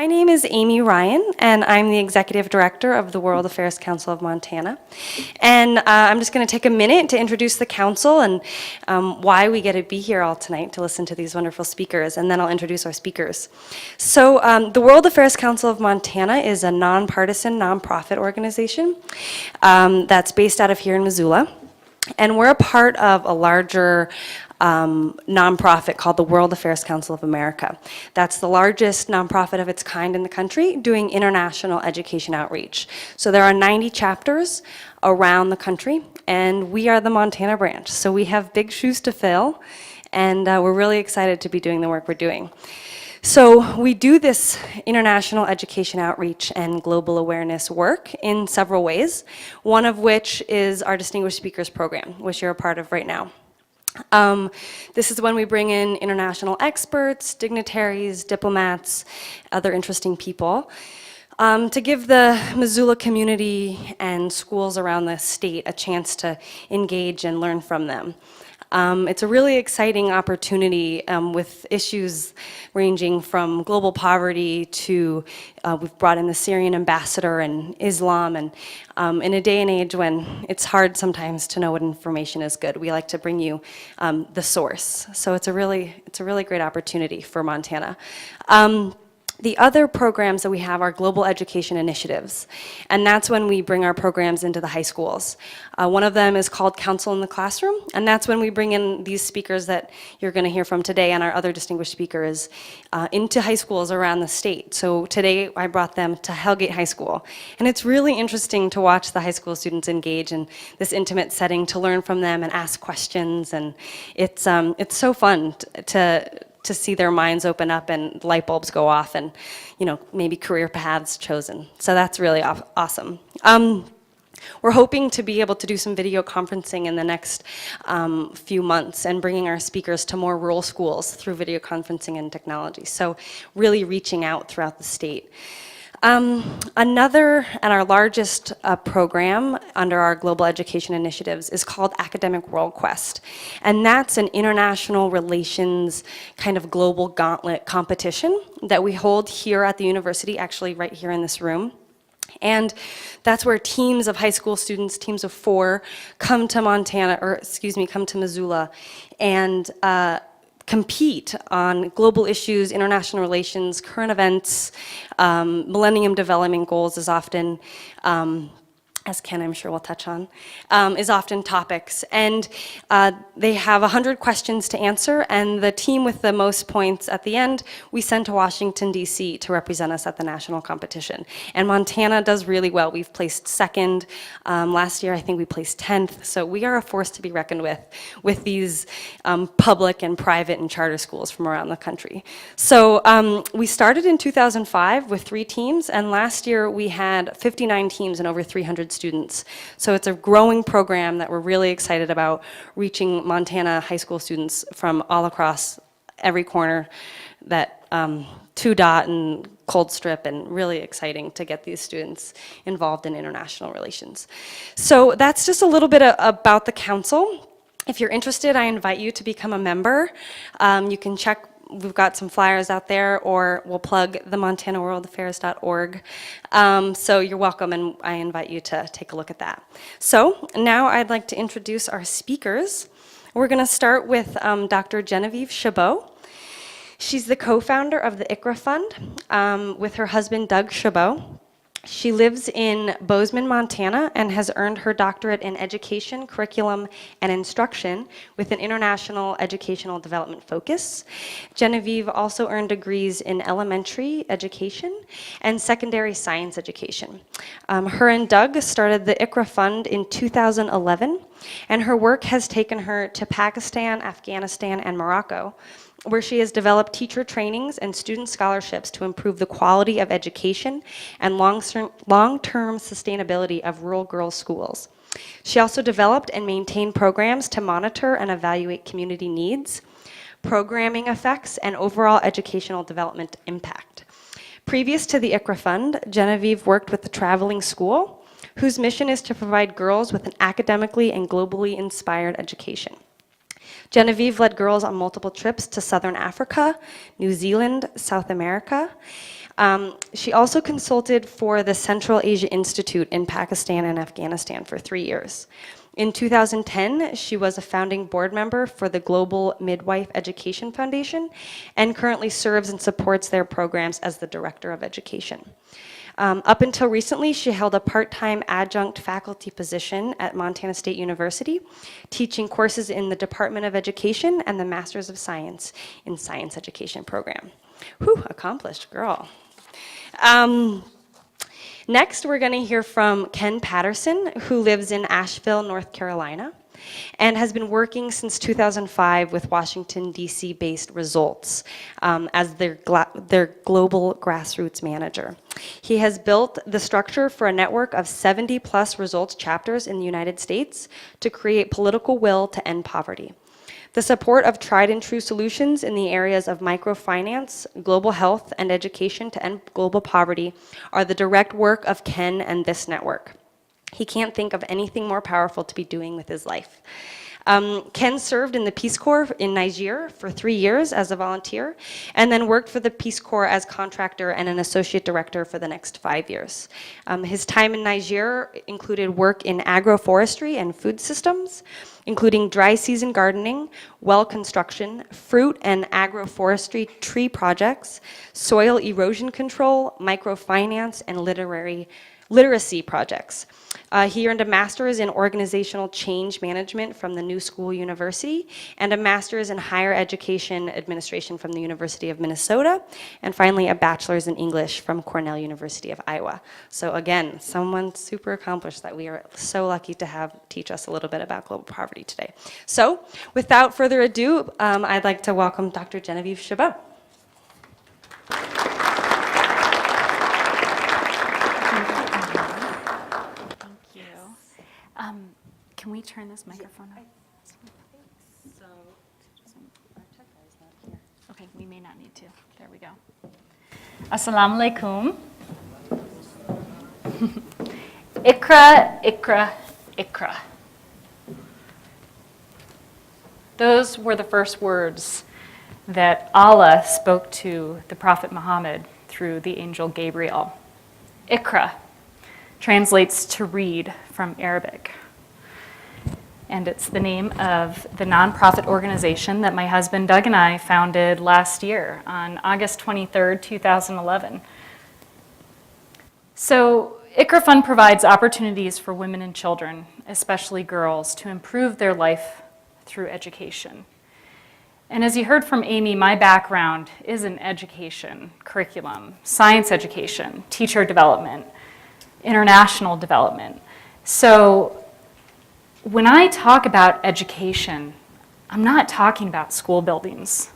My name is Amy Ryan, and I'm the Executive Director of the World Affairs Council of Montana. And I'm just going to take a minute to introduce the council and why we get to be here all tonight to listen to these wonderful speakers, and then I'll introduce our speakers. So the World Affairs Council of Montana is a nonpartisan, nonprofit organization that's based out of here in Missoula. And we're a part of a larger nonprofit called the World Affairs Council of America. That's the largest nonprofit of its kind in the country doing international education outreach. So there are 90 chapters around the country, and we are the Montana branch. So we have big shoes to fill, and we're really excited to be doing the work we're doing. So we do this international education outreach and global awareness work in several ways, one of which is our Distinguished Speakers Program, which you're a part of right now. This is when we bring in international experts, dignitaries, diplomats, other interesting people, to give the Missoula community and schools around the state a chance to engage and learn from them. It's a really exciting opportunity with issues ranging from global poverty to we've brought in the Syrian ambassador and Islam, and in a day and age when it's hard sometimes to know what information is good, we like to bring you the source. So it's a really great opportunity for Montana. The other programs that we have are global education initiatives, and that's when we bring our programs into the high schools. One of them is called Council in the Classroom, and that's when we bring in these speakers that you're going to hear from today and our other distinguished speakers into high schools around the state. So today I brought them to Hellgate High School, and it's really interesting to watch the high school students engage in this intimate setting, to learn from them and ask questions, and it's so fun to see their minds open up and light bulbs go off and, you know, maybe career paths chosen. So that's really awesome. We're hoping to be able to do some video conferencing in the next few months and bringing our speakers to more rural schools through video conferencing and technology. So really reaching out throughout the state. Another and our largest program under our global education initiatives is called Academic World Quest. And that's an international relations kind of global gauntlet competition that we hold here at the university, actually right here in this room. And that's where teams of high school students, teams of 4, come to come to Missoula and compete on global issues, international relations, current events, Millennium Development Goals is often, as Ken I'm sure will touch on, is often topics. And they have 100 questions to answer, and the team with the most points at the end, we send to Washington, D.C. to represent us at the national competition. And Montana does really well. We've placed 2nd. Last year, I think we placed 10th. So we are a force to be reckoned with these public and private and charter schools from around the country. So we started in 2005 with 3 teams, and last year we had 59 teams and over 300 students. So it's a growing program that we're really excited about, reaching Montana high school students from all across every corner, that 2 Dot and Cold Strip, and really exciting to get these students involved in international relations. So that's just a little bit about the council. If you're interested, I invite you to become a member. You can check. We've got some flyers out there, or we'll plug the montanaworldaffairs.org. So you're welcome, and I invite you to take a look at that. So now I'd like to introduce our speakers. We're going to start with Dr. Genevieve Chabot. She's the co-founder of the Iqra Fund with her husband, Doug Chabot. She lives in Bozeman, Montana, and has earned her doctorate in education, curriculum, and instruction with an international educational development focus. Genevieve also earned degrees in elementary education and secondary science education. Her and Doug started the Iqra Fund in 2011, and her work has taken her to Pakistan, Afghanistan, and Morocco, where she has developed teacher trainings and student scholarships to improve the quality of education and long-term sustainability of rural girls' schools. She also developed and maintained programs to monitor and evaluate community needs, programming effects, and overall educational development impact. Previous to the Iqra Fund, Genevieve worked with the Traveling School, whose mission is to provide girls with an academically and globally inspired education. Genevieve led girls on multiple trips to Southern Africa, New Zealand, South America. She also consulted for the Central Asia Institute in Pakistan and Afghanistan for 3 years. In 2010, she was a founding board member for the Global Midwife Education Foundation and currently serves and supports their programs as the Director of Education. Up until recently, she held a part-time adjunct faculty position at Montana State University, teaching courses in the Department of Education and the Masters of Science in Science Education program. Whew, accomplished girl. Next, we're going to hear from Ken Patterson, who lives in Asheville, North Carolina, and has been working since 2005 with Washington, D.C.-based Results as their global grassroots manager. He has built the structure for a network of 70-plus Results chapters in the United States to create political will to end poverty. The support of tried and true solutions in the areas of microfinance, global health, and education to end global poverty are the direct work of Ken and this network. He can't think of anything more powerful to be doing with his life. Ken served in the Peace Corps in Niger for 3 years as a volunteer, and then worked for the Peace Corps as contractor and an associate director for the next 5 years. His time in Niger included work in agroforestry and food systems, including dry season gardening, well construction, fruit and agroforestry tree projects, soil erosion control, microfinance, and literacy projects. He earned a master's in organizational change management from the New School University and a master's in higher education administration from the University of Minnesota, and finally a bachelor's in English from Cornell University of Iowa. So again, someone super accomplished that we are so lucky to have teach us a little bit about global poverty today. So without further ado, I'd like to welcome Dr. Genevieve Chabot. Can we turn this microphone on? So, our tech guy's not here. Okay, we may not need to. There we go. Assalamu alaikum. Iqra, Iqra, Iqra. Those were the first words that Allah spoke to the Prophet Muhammad through the angel Gabriel. Iqra translates to read from Arabic. And it's the name of the nonprofit organization that my husband Doug and I founded last year on August 23rd, 2011. So Iqra Fund provides opportunities for women and children, especially girls, to improve their life through education. And as you heard from Amy, my background is in education, curriculum, science education, teacher development, international development. So when I talk about education, I'm not talking about school buildings.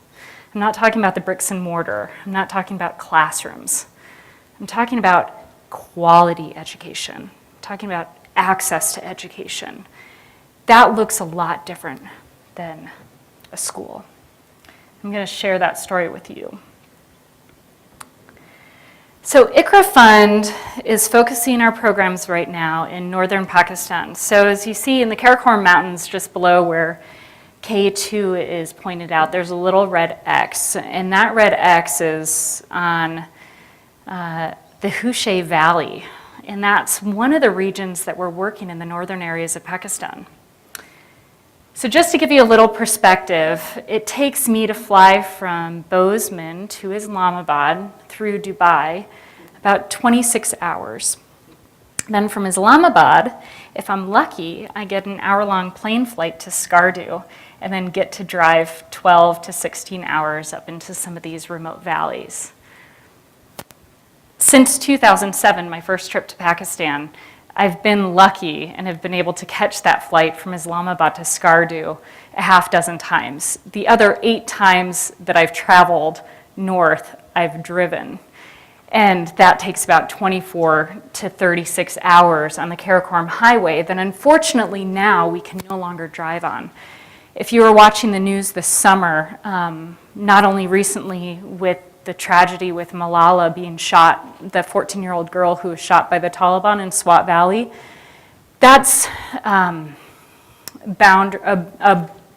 I'm not talking about the bricks and mortar. I'm not talking about classrooms. I'm talking about quality education. I'm talking about access to education. That looks a lot different than a school. I'm going to share that story with you. So Iqra Fund is focusing our programs right now in northern Pakistan. So as you see in the Karakoram Mountains just below where K2 is pointed out, there's a little red X, and that red X is on the Hushay Valley, and that's one of the regions that we're working in the northern areas of Pakistan. So just to give you a little perspective, it takes me to fly from Bozeman to Islamabad through Dubai about 26 hours. Then from Islamabad, if I'm lucky, I get an hour-long plane flight to Skardu and then get to drive 12 to 16 hours up into some of these remote valleys. Since 2007, my first trip to Pakistan, I've been lucky and have been able to catch that flight from Islamabad to Skardu a half dozen times. The other 8 times that I've traveled north, I've driven. And that takes about 24 to 36 hours on the Karakoram Highway that unfortunately now we can no longer drive on. If you were watching the news this summer, not only recently with the tragedy with Malala being shot, the 14-year-old girl who was shot by the Taliban in Swat Valley, that's a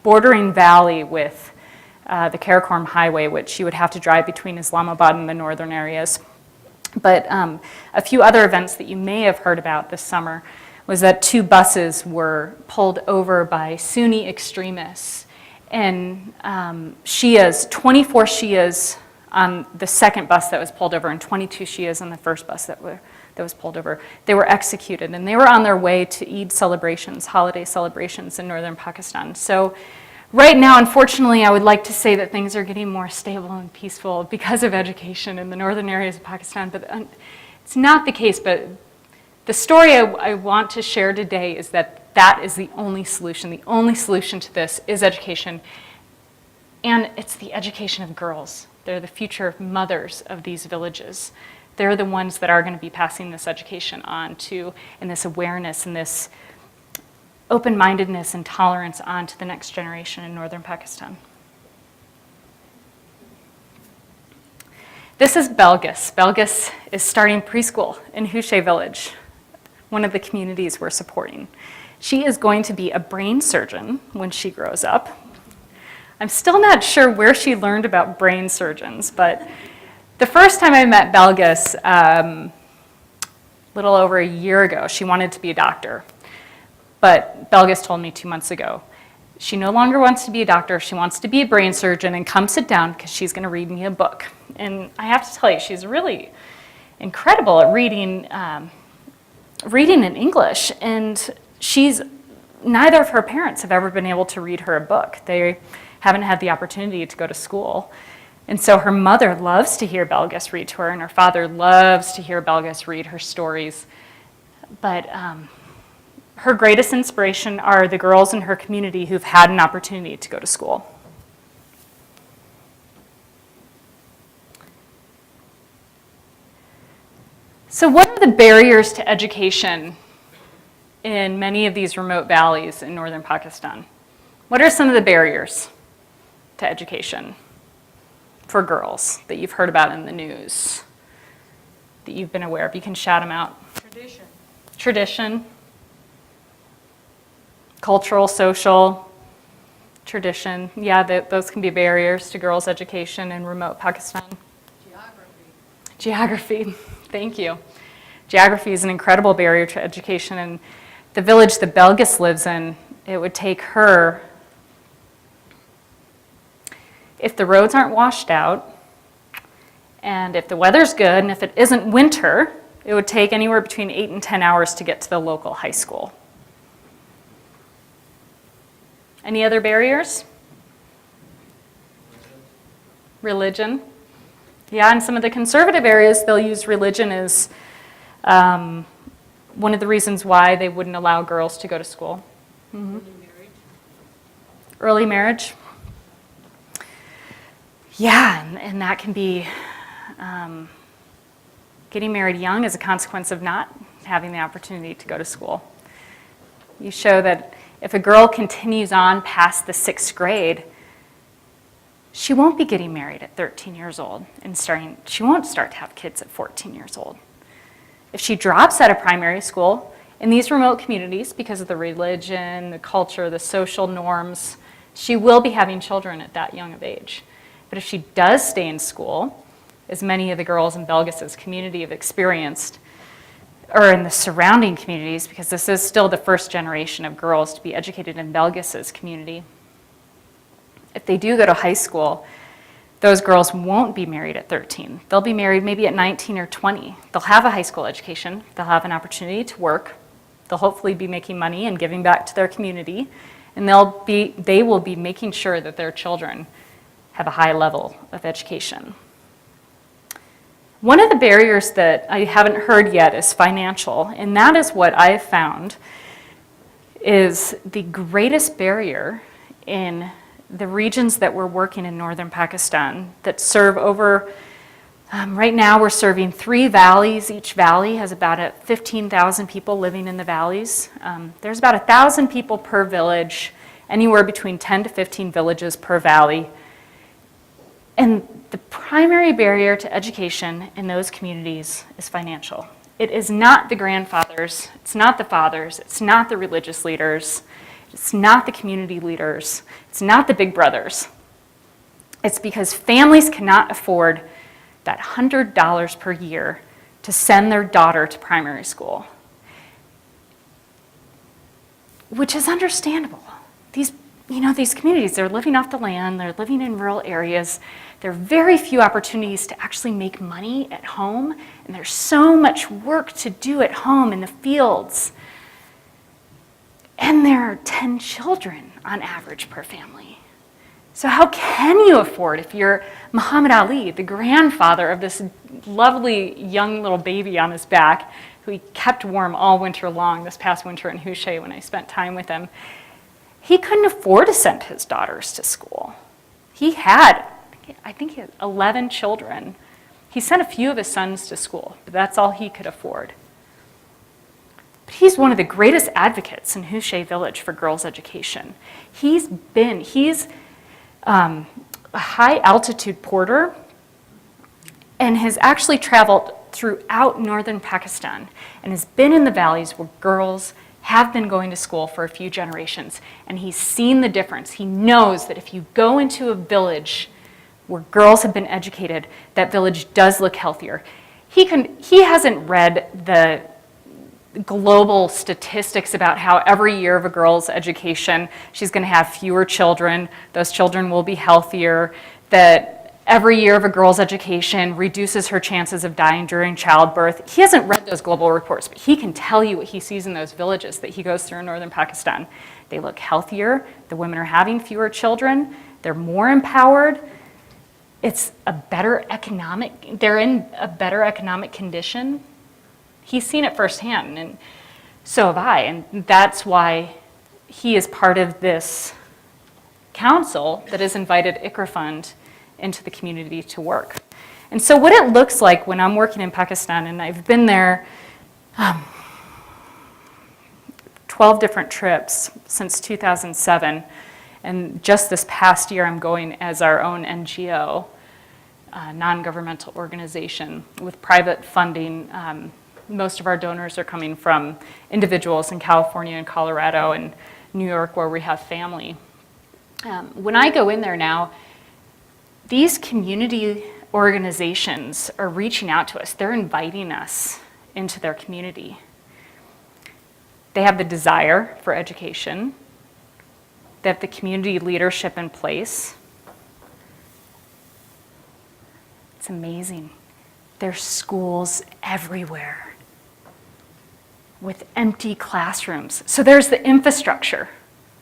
bordering valley with the Karakoram Highway, which you would have to drive between Islamabad and the northern areas. But a few other events that you may have heard about this summer was that 2 buses were pulled over by Sunni extremists. And Shias, 24 Shias on the second bus that was pulled over and 22 Shias on the first bus that was pulled over. They were executed, and they were on their way to Eid celebrations, holiday celebrations in northern Pakistan. So right now, unfortunately, I would like to say that things are getting more stable and peaceful because of education in the northern areas of Pakistan, but it's not the case. But the story I want to share today is that that is the only solution. The only solution to this is education, and it's the education of girls. They're the future mothers of these villages. They're the ones that are going to be passing this education on to, and this awareness and this open-mindedness and tolerance on to the next generation in northern Pakistan. This is Belgis. Belgis is starting preschool in Hushay village, one of the communities we're supporting. She is going to be a brain surgeon when she grows up. I'm still not sure where she learned about brain surgeons, but the first time I met Belgis, a little over a year ago, she wanted to be a doctor. But Belgis told me 2 months ago, she no longer wants to be a doctor, she wants to be a brain surgeon, and come sit down because she's going to read me a book. And I have to tell you, she's really incredible at reading in English, and neither of her parents have ever been able to read her a book. They haven't had the opportunity to go to school. And so her mother loves to hear Belgis read to her, and her father loves to hear Belgis read her stories. But her greatest inspiration are the girls in her community who've had an opportunity to go to school. So what are the barriers to education in many of these remote valleys in northern Pakistan? What are some of the barriers to education for girls that you've heard about in the news, that you've been aware of? You can shout them out. Tradition. Cultural, social, tradition. Yeah, those can be barriers to girls' education in remote Pakistan. Geography. Thank you. Geography is an incredible barrier to education. And the village that Belgis lives in, it would take her, if the roads aren't washed out, and if the weather's good, and if it isn't winter, it would take anywhere between 8 and 10 hours to get to the local high school. Any other barriers? Religion. Yeah, in some of the conservative areas, they'll use religion as one of the reasons why they wouldn't allow girls to go to school. Mm-hmm. Early marriage. Yeah, and that can be getting married young as a consequence of not having the opportunity to go to school. You show that if a girl continues on past the 6th grade, she won't be getting married at 13 years old and she won't start to have kids at 14 years old. If she drops out of primary school in these remote communities because of the religion, the culture, the social norms, she will be having children at that young of age. But if she does stay in school, as many of the girls in Belgis's community have experienced, or in the surrounding communities, because this is still the first generation of girls to be educated in Belgis's community. If they do go to high school, those girls won't be married at 13. They'll be married maybe at 19 or 20. They'll have a high school education. They'll have an opportunity to work. They'll hopefully be making money and giving back to their community. And they will be making sure that their children have a high level of education. One of the barriers that I haven't heard yet is financial, and that is what I have found is the greatest barrier in the regions that we're working in northern Pakistan that serve over, right now we're serving 3 valleys. Each valley has about 15,000 people living in the valleys. There's about 1,000 people per village, anywhere between 10 to 15 villages per valley. And the primary barrier to education in those communities is financial. It is not the grandfathers, it's not the fathers, it's not the religious leaders, It's not the community leaders. It's not the big brothers. It's because families cannot afford that $100 per year to send their daughter to primary school, which is understandable. These communities, they're living off the land, they're living in rural areas. There are very few opportunities to actually make money at home, and there's so much work to do at home in the fields. And there are 10 children on average per family. So how can you afford, if you're Muhammad Ali, the grandfather of this lovely young little baby on his back, who he kept warm all winter long, this past winter in Houché when I spent time with him, he couldn't afford to send his daughters to school. He had 11 children. He sent a few of his sons to school, but that's all he could afford. But he's one of the greatest advocates in Houché village for girls' education. He's a high-altitude porter and has actually traveled throughout northern Pakistan and has been in the valleys where girls have been going to school for a few generations, and he's seen the difference. He knows that if you go into a village where girls have been educated, that village does look healthier. He hasn't read the global statistics about how every year of a girl's education, she's going to have fewer children, those children will be healthier, that every year of a girl's education reduces her chances of dying during childbirth. He hasn't read those global reports, but he can tell you what he sees in those villages that he goes through in northern Pakistan. They look healthier, the women are having fewer children, they're more empowered, it's a better they're in a better economic condition. He's seen it firsthand, and so have I, and that's why he is part of this council that has invited Iqra Fund into the community to work. And so what it looks like when I'm working in Pakistan, and I've been there 12 different trips since 2007, and just this past year I'm going as our own NGO, non-governmental organization with private funding. Most of our donors are coming from individuals in California and Colorado and New York where we have family. When I go in there now, these community organizations are reaching out to us. They're inviting us into their community. They have the desire for education. They have the community leadership in place. It's amazing. There's schools everywhere with empty classrooms. So there's the infrastructure.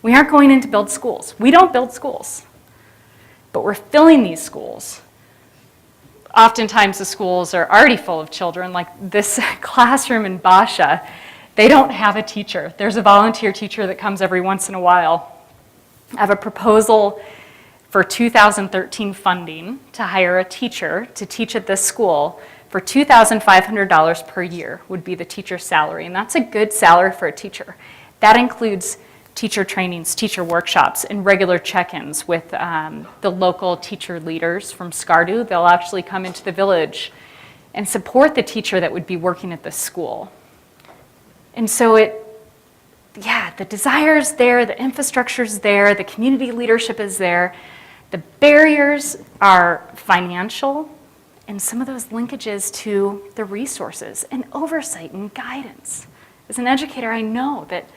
We aren't going in to build schools. We don't build schools, but we're filling these schools. Oftentimes the schools are already full of children, like this classroom in Basha. They don't have a teacher. There's a volunteer teacher that comes every once in a while. I have a proposal for 2013 funding to hire a teacher to teach at this school for $2,500 per year would be the teacher's salary, and that's a good salary for a teacher. That includes teacher trainings, teacher workshops, and regular check-ins with the local teacher leaders from SCARDU. They'll actually come into the village and support the teacher that would be working at the school. And so the desire's there, the infrastructure's there, the community leadership is there. The barriers are financial, and some of those linkages to the resources and oversight and guidance. As an educator, I know that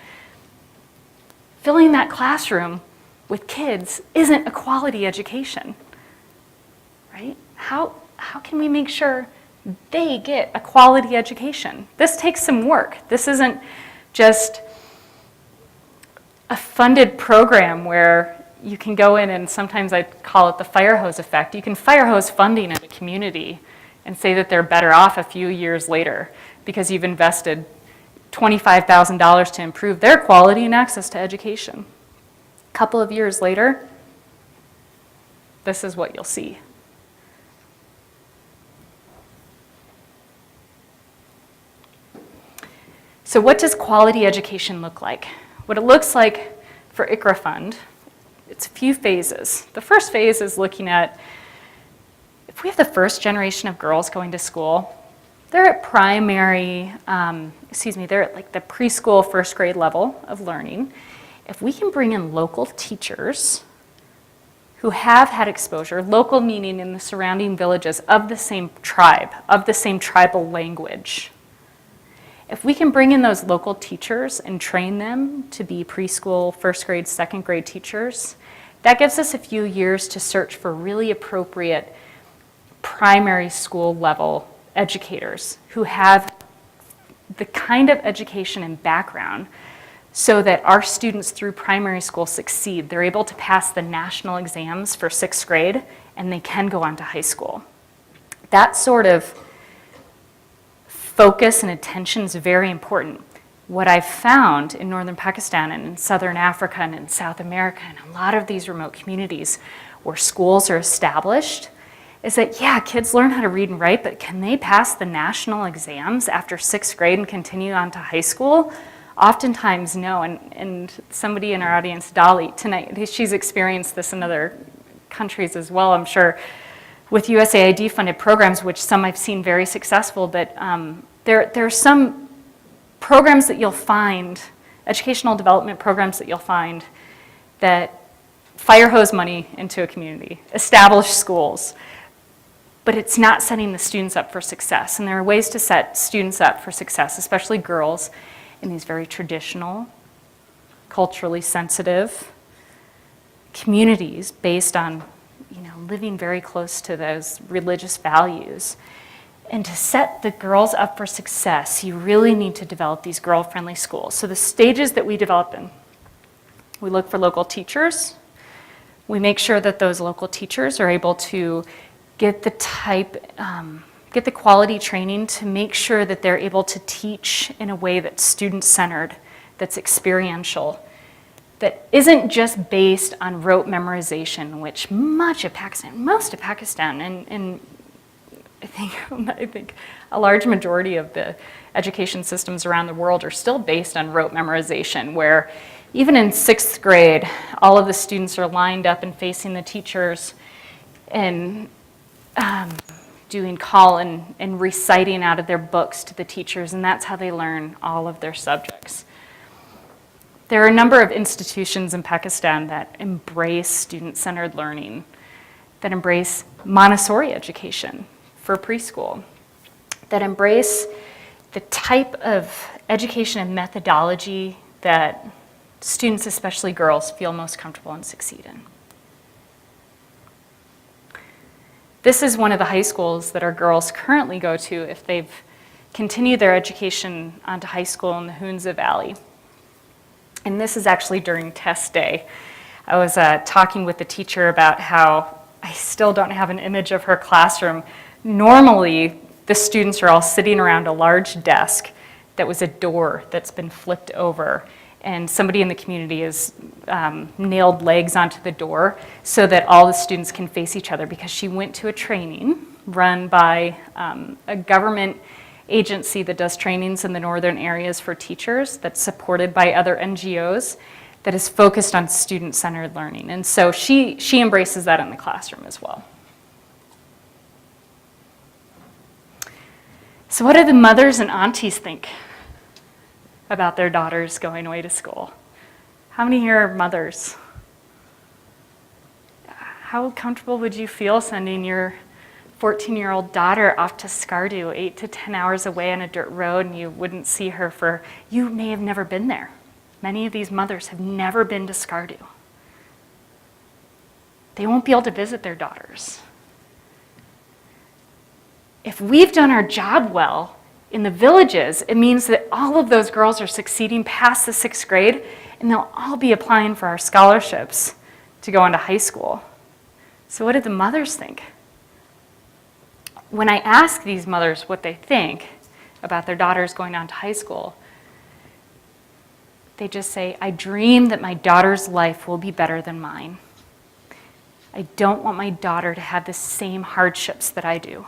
filling that classroom with kids isn't a quality education, right? How can we make sure they get a quality education? This takes some work. This isn't just a funded program where you can go in, and sometimes I call it the fire hose effect. You can fire hose funding in a community and say that they're better off a few years later because you've invested $25,000 to improve their quality and access to education. A couple of years later, this is what you'll see. So what does quality education look like? What it looks like for Iqra Fund, it's a few phases. The first phase is looking at, if we have the first generation of girls going to school, they're at they're at like the preschool first grade level of learning, If we can bring in local teachers who have had exposure, local meaning in the surrounding villages of the same tribe, of the same tribal language, if we can bring in those local teachers and train them to be preschool, first grade, second grade teachers, that gives us a few years to search for really appropriate primary school level educators who have the kind of education and background so that our students through primary school succeed. They're able to pass the national exams for sixth grade, and they can go on to high school. That sort of focus and attention is very important. What I've found in northern Pakistan and in southern Africa and in South America and a lot of these remote communities where schools are established is that, yeah, kids learn how to read and write, but can they pass the national exams after sixth grade and continue on to high school? Oftentimes, no. And somebody in our audience, Dolly, tonight, she's experienced this in other countries as well, I'm sure, with USAID-funded programs, which some I've seen very successful, but there are some programs that you'll find, educational development programs that you'll find that fire hose money into a community, establish schools, but it's not setting the students up for success. And there are ways to set students up for success, especially girls, in these very traditional, culturally sensitive communities based on, living very close to those religious values. And to set the girls up for success, you really need to develop these girl-friendly schools. So the stages that we develop in, we look for local teachers. We make sure that those local teachers are able to get the quality training to make sure that they're able to teach in a way that's student-centered, that's experiential, that isn't just based on rote memorization, which most of Pakistan, and I think a large majority of the education systems around the world are still based on rote memorization, where even in sixth grade, all of the students are lined up and facing the teachers and doing call and reciting out of their books to the teachers, and that's how they learn all of their subjects. There are a number of institutions in Pakistan that embrace student-centered learning, that embrace Montessori education for preschool, that embrace the type of education and methodology that students, especially girls, feel most comfortable and succeed in. This is one of the high schools that our girls currently go to if they've continued their education onto high school in the Hunza Valley. And this is actually during test day. I was talking with the teacher about how I still don't have an image of her classroom. Normally, the students are all sitting around a large desk that was a door that's been flipped over. And somebody in the community has nailed legs onto the door so that all the students can face each other, because she went to a training run by a government agency that does trainings in the northern areas for teachers, that's supported by other NGOs, that is focused on student-centered learning. And so she embraces that in the classroom as well. So what do the mothers and aunties think about their daughters going away to school? How many here are mothers? How comfortable would you feel sending your 14-year-old daughter off to Skardu, 8 to 10 hours away on a dirt road, and you wouldn't see her you may have never been there. Many of these mothers have never been to Skardu. They won't be able to visit their daughters. If we've done our job well in the villages, it means that all of those girls are succeeding past the sixth grade, and they'll all be applying for our scholarships to go into high school. So what did the mothers think? When I ask these mothers what they think about their daughters going on to high school, they just say, I dream that my daughter's life will be better than mine. I don't want my daughter to have the same hardships that I do.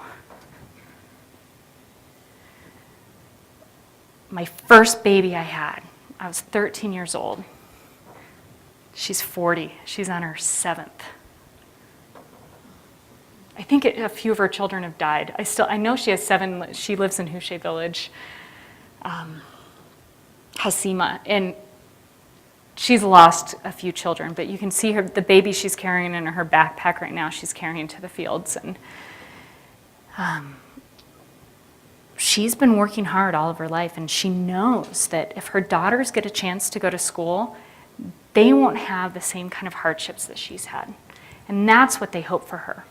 My first baby I had, I was 13 years old. She's 40. She's on her 7th. I think a few of her children have died. I know she has 7. She lives in Hushe village, Hasima. And she's lost a few children, but you can see the baby she's carrying in her backpack right now, she's carrying to the fields. And she's been working hard all of her life, and she knows that if her daughters get a chance to go to school, they won't have the same kind of hardships that she's had. And that's what they hope for her.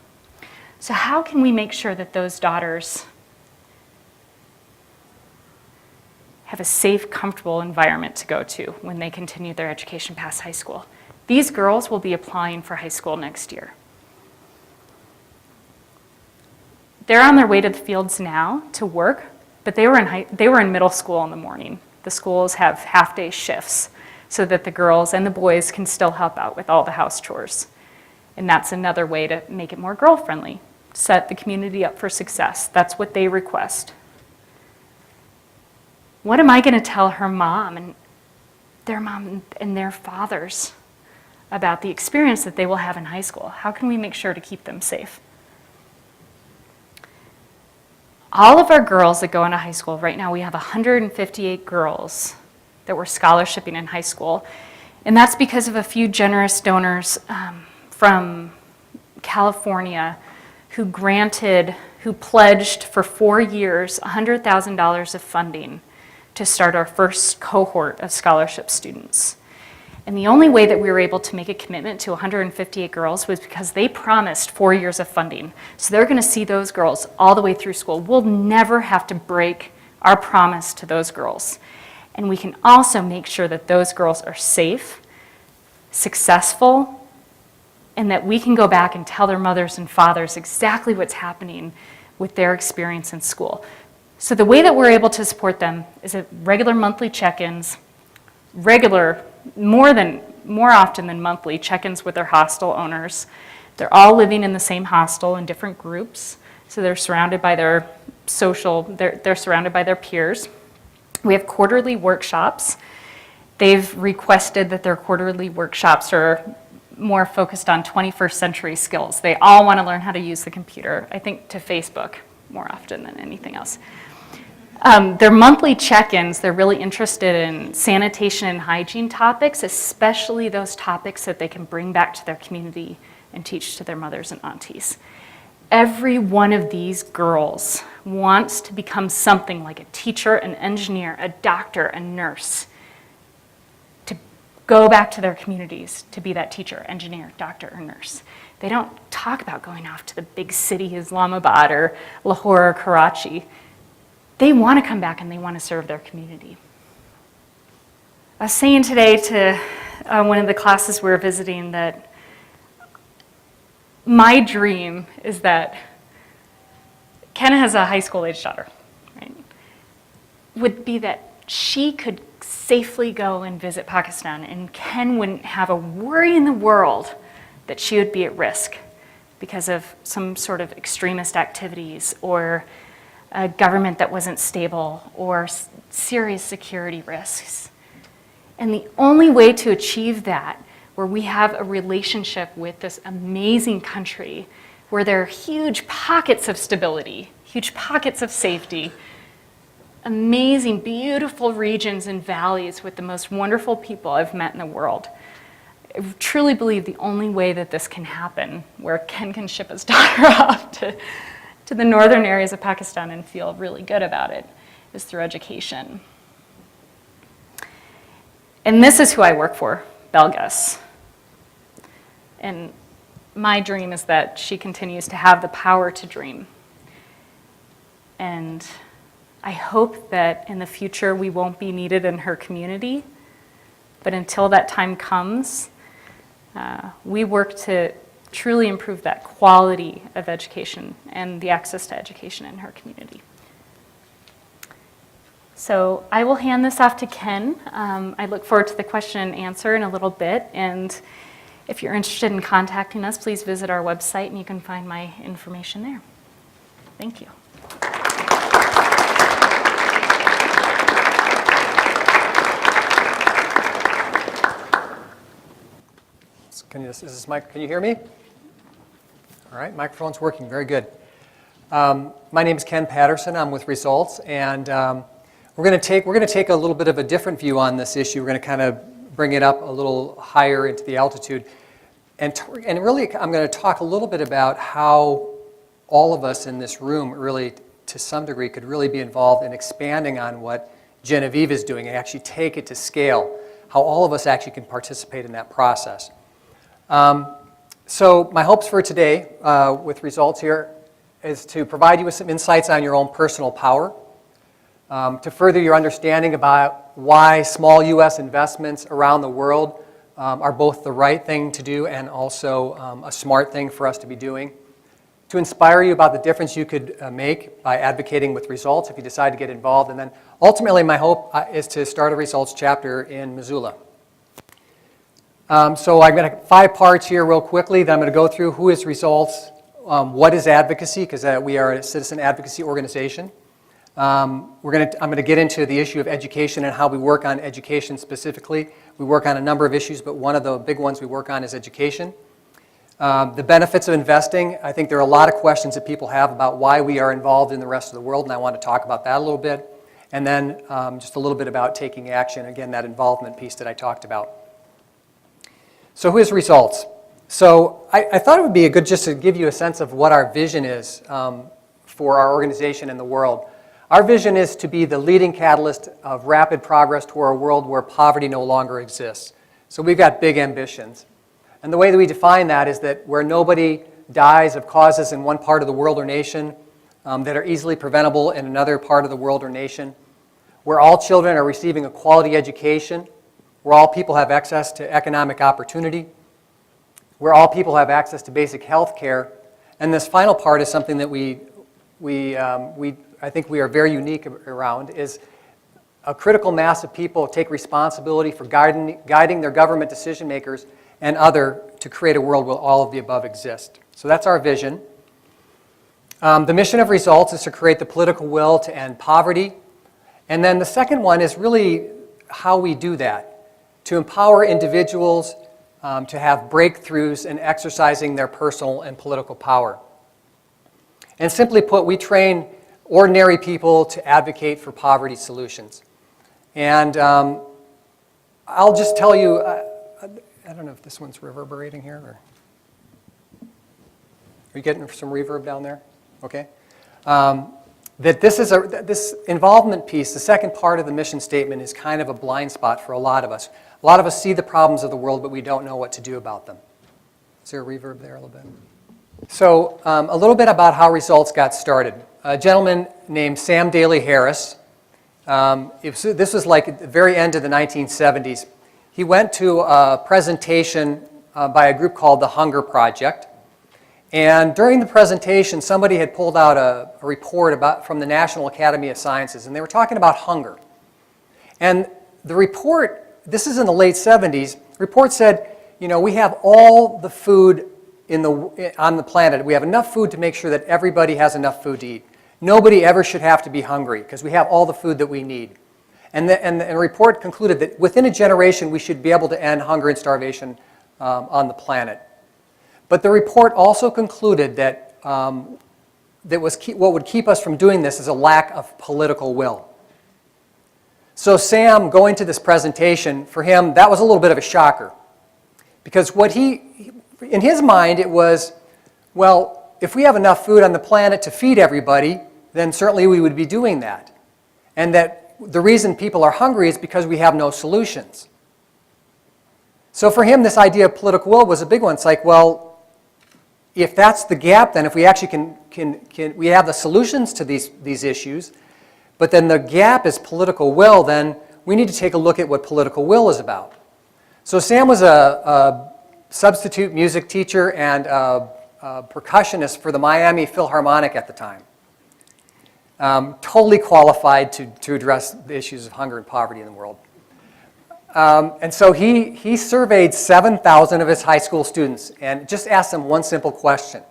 So how can we make sure that those daughters have a safe, comfortable environment to go to when they continue their education past high school? These girls will be applying for high school next year. They're on their way to the fields now to work, but they were in middle school in the morning. The schools have half-day shifts so that the girls and the boys can still help out with all the house chores. And that's another way to make it more girl-friendly, set the community up for success. That's what they request. What am I going to tell her mom and their fathers about the experience that they will have in high school? How can we make sure to keep them safe? All of our girls that go into high school, right now we have 158 girls that we're scholarshiping in high school. And that's because of a few generous donors from California who pledged for 4 years $100,000 of funding to start our first cohort of scholarship students. And the only way that we were able to make a commitment to 158 girls was because they promised 4 years of funding. So they're going to see those girls all the way through school. We'll never have to break our promise to those girls. And we can also make sure that those girls are safe, successful, and that we can go back and tell their mothers and fathers exactly what's happening with their experience in school. So the way that we're able to support them is at regular monthly check-ins, more often than monthly check-ins with their hostel owners. They're all living in the same hostel in different groups, so they're surrounded by they're surrounded by their peers. We have quarterly workshops. They've requested that their quarterly workshops are more focused on 21st century skills. They all want to learn how to use the computer, I think to Facebook more often than anything else. Their monthly check-ins, they're really interested in sanitation and hygiene topics, especially those topics that they can bring back to their community and teach to their mothers and aunties. Every one of these girls wants to become something like a teacher, an engineer, a doctor, a nurse, to go back to their communities to be that teacher, engineer, doctor, or nurse. They don't talk about going off to the big city, Islamabad or Lahore or Karachi. They want to come back and they want to serve their community. I was saying today to one of the classes we were visiting that my dream is that Ken has a high school age daughter, right? Would be that she could safely go and visit Pakistan and Ken wouldn't have a worry in the world that she would be at risk because of some sort of extremist activities or a government that wasn't stable or serious security risks. And the only way to achieve that, where we have a relationship with this amazing country, where there are huge pockets of stability, huge pockets of safety, amazing, beautiful regions and valleys with the most wonderful people I've met in the world. I truly believe the only way that this can happen, where Ken can ship his daughter off to the northern areas of Pakistan and feel really good about it, is through education. And this is who I work for, Belgas. And my dream is that she continues to have the power to dream. And I hope that in the future we won't be needed in her community, but until that time comes, we work to truly improve that quality of education and the access to education in her community. So I will hand this off to Ken. I look forward to the question and answer in a little bit. And if you're interested in contacting us, please visit our website and you can find my information there. Thank you. Can you hear me? All right, microphone's working, very good. My name is Ken Patterson. I'm with Results, and we're going to take a little bit of a different view on this issue. We're going to kind of bring it up a little higher into the altitude. And really, I'm going to talk a little bit about how all of us in this room really, to some degree, could really be involved in expanding on what Genevieve is doing and actually take it to scale, how all of us actually can participate in that process. So my hopes for today with results here is to provide you with some insights on your own personal power, to further your understanding about why small U.S. investments around the world are both the right thing to do and also a smart thing for us to be doing, to inspire you about the difference you could make by advocating with results if you decide to get involved, and then ultimately my hope is to start a results chapter in Missoula. So I'm going to 5 parts here real quickly. Then I'm going to go through who is results, what is advocacy, because we are a citizen advocacy organization. I'm going to get into the issue of education and how we work on education specifically. We work on a number of issues, but one of the big ones we work on is education. The benefits of investing. I think there are a lot of questions that people have about why we are involved in the rest of the world, and I want to talk about that a little bit. And then just a little bit about taking action, again, that involvement piece that I talked about. So who is results? So I thought it would be good just to give you a sense of what our vision is for our organization in the world. Our vision is to be the leading catalyst of rapid progress toward a world where poverty no longer exists. So we've got big ambitions. And the way that we define that is that where nobody dies of causes in one part of the world or nation that are easily preventable in another part of the world or nation, where all children are receiving a quality education, where all people have access to economic opportunity, where all people have access to basic health care. And this final part is something that I think we are very unique around, is a critical mass of people take responsibility for guiding their government decision makers and to create a world where all of the above exist. So that's our vision. The mission of results is to create the political will to end poverty. And then the second one is really how we do that, to empower individuals to have breakthroughs in exercising their personal and political power. And simply put, we train ordinary people to advocate for poverty solutions. And I'll just tell you, I don't know if this one's reverberating here, or are you getting some reverb down there? Okay. That this involvement piece, the second part of the mission statement, is kind of a blind spot for a lot of us. A lot of us see the problems of the world, but we don't know what to do about them. Is there a reverb there a little bit? So a little bit about how results got started. A gentleman named Sam Daly Harris, this was like at the very end of the 1970s. He went to a presentation by a group called the Hunger Project. And during the presentation, somebody had pulled out a report from the National Academy of Sciences, and they were talking about hunger. And the report, this is in the late 70s, the report said, we have all the food on the planet. We have enough food to make sure that everybody has enough food to eat. Nobody ever should have to be hungry because we have all the food that we need. And the report concluded that within a generation, we should be able to end hunger and starvation on the planet. But the report also concluded that what would keep us from doing this is a lack of political will. So Sam, going to this presentation, for him, that was a little bit of a shocker. Because in his mind, it was, well, if we have enough food on the planet to feed everybody, then certainly we would be doing that. And that the reason people are hungry is because we have no solutions. So for him, this idea of political will was a big one. It's like, well, if that's the gap, then if we actually we have the solutions to these issues, but then the gap is political will, then we need to take a look at what political will is about. So Sam was a substitute music teacher and a percussionist for the Miami Philharmonic at the time. Totally qualified to address the issues of hunger and poverty in the world. And so he surveyed 7,000 of his high school students and just asked them one simple question.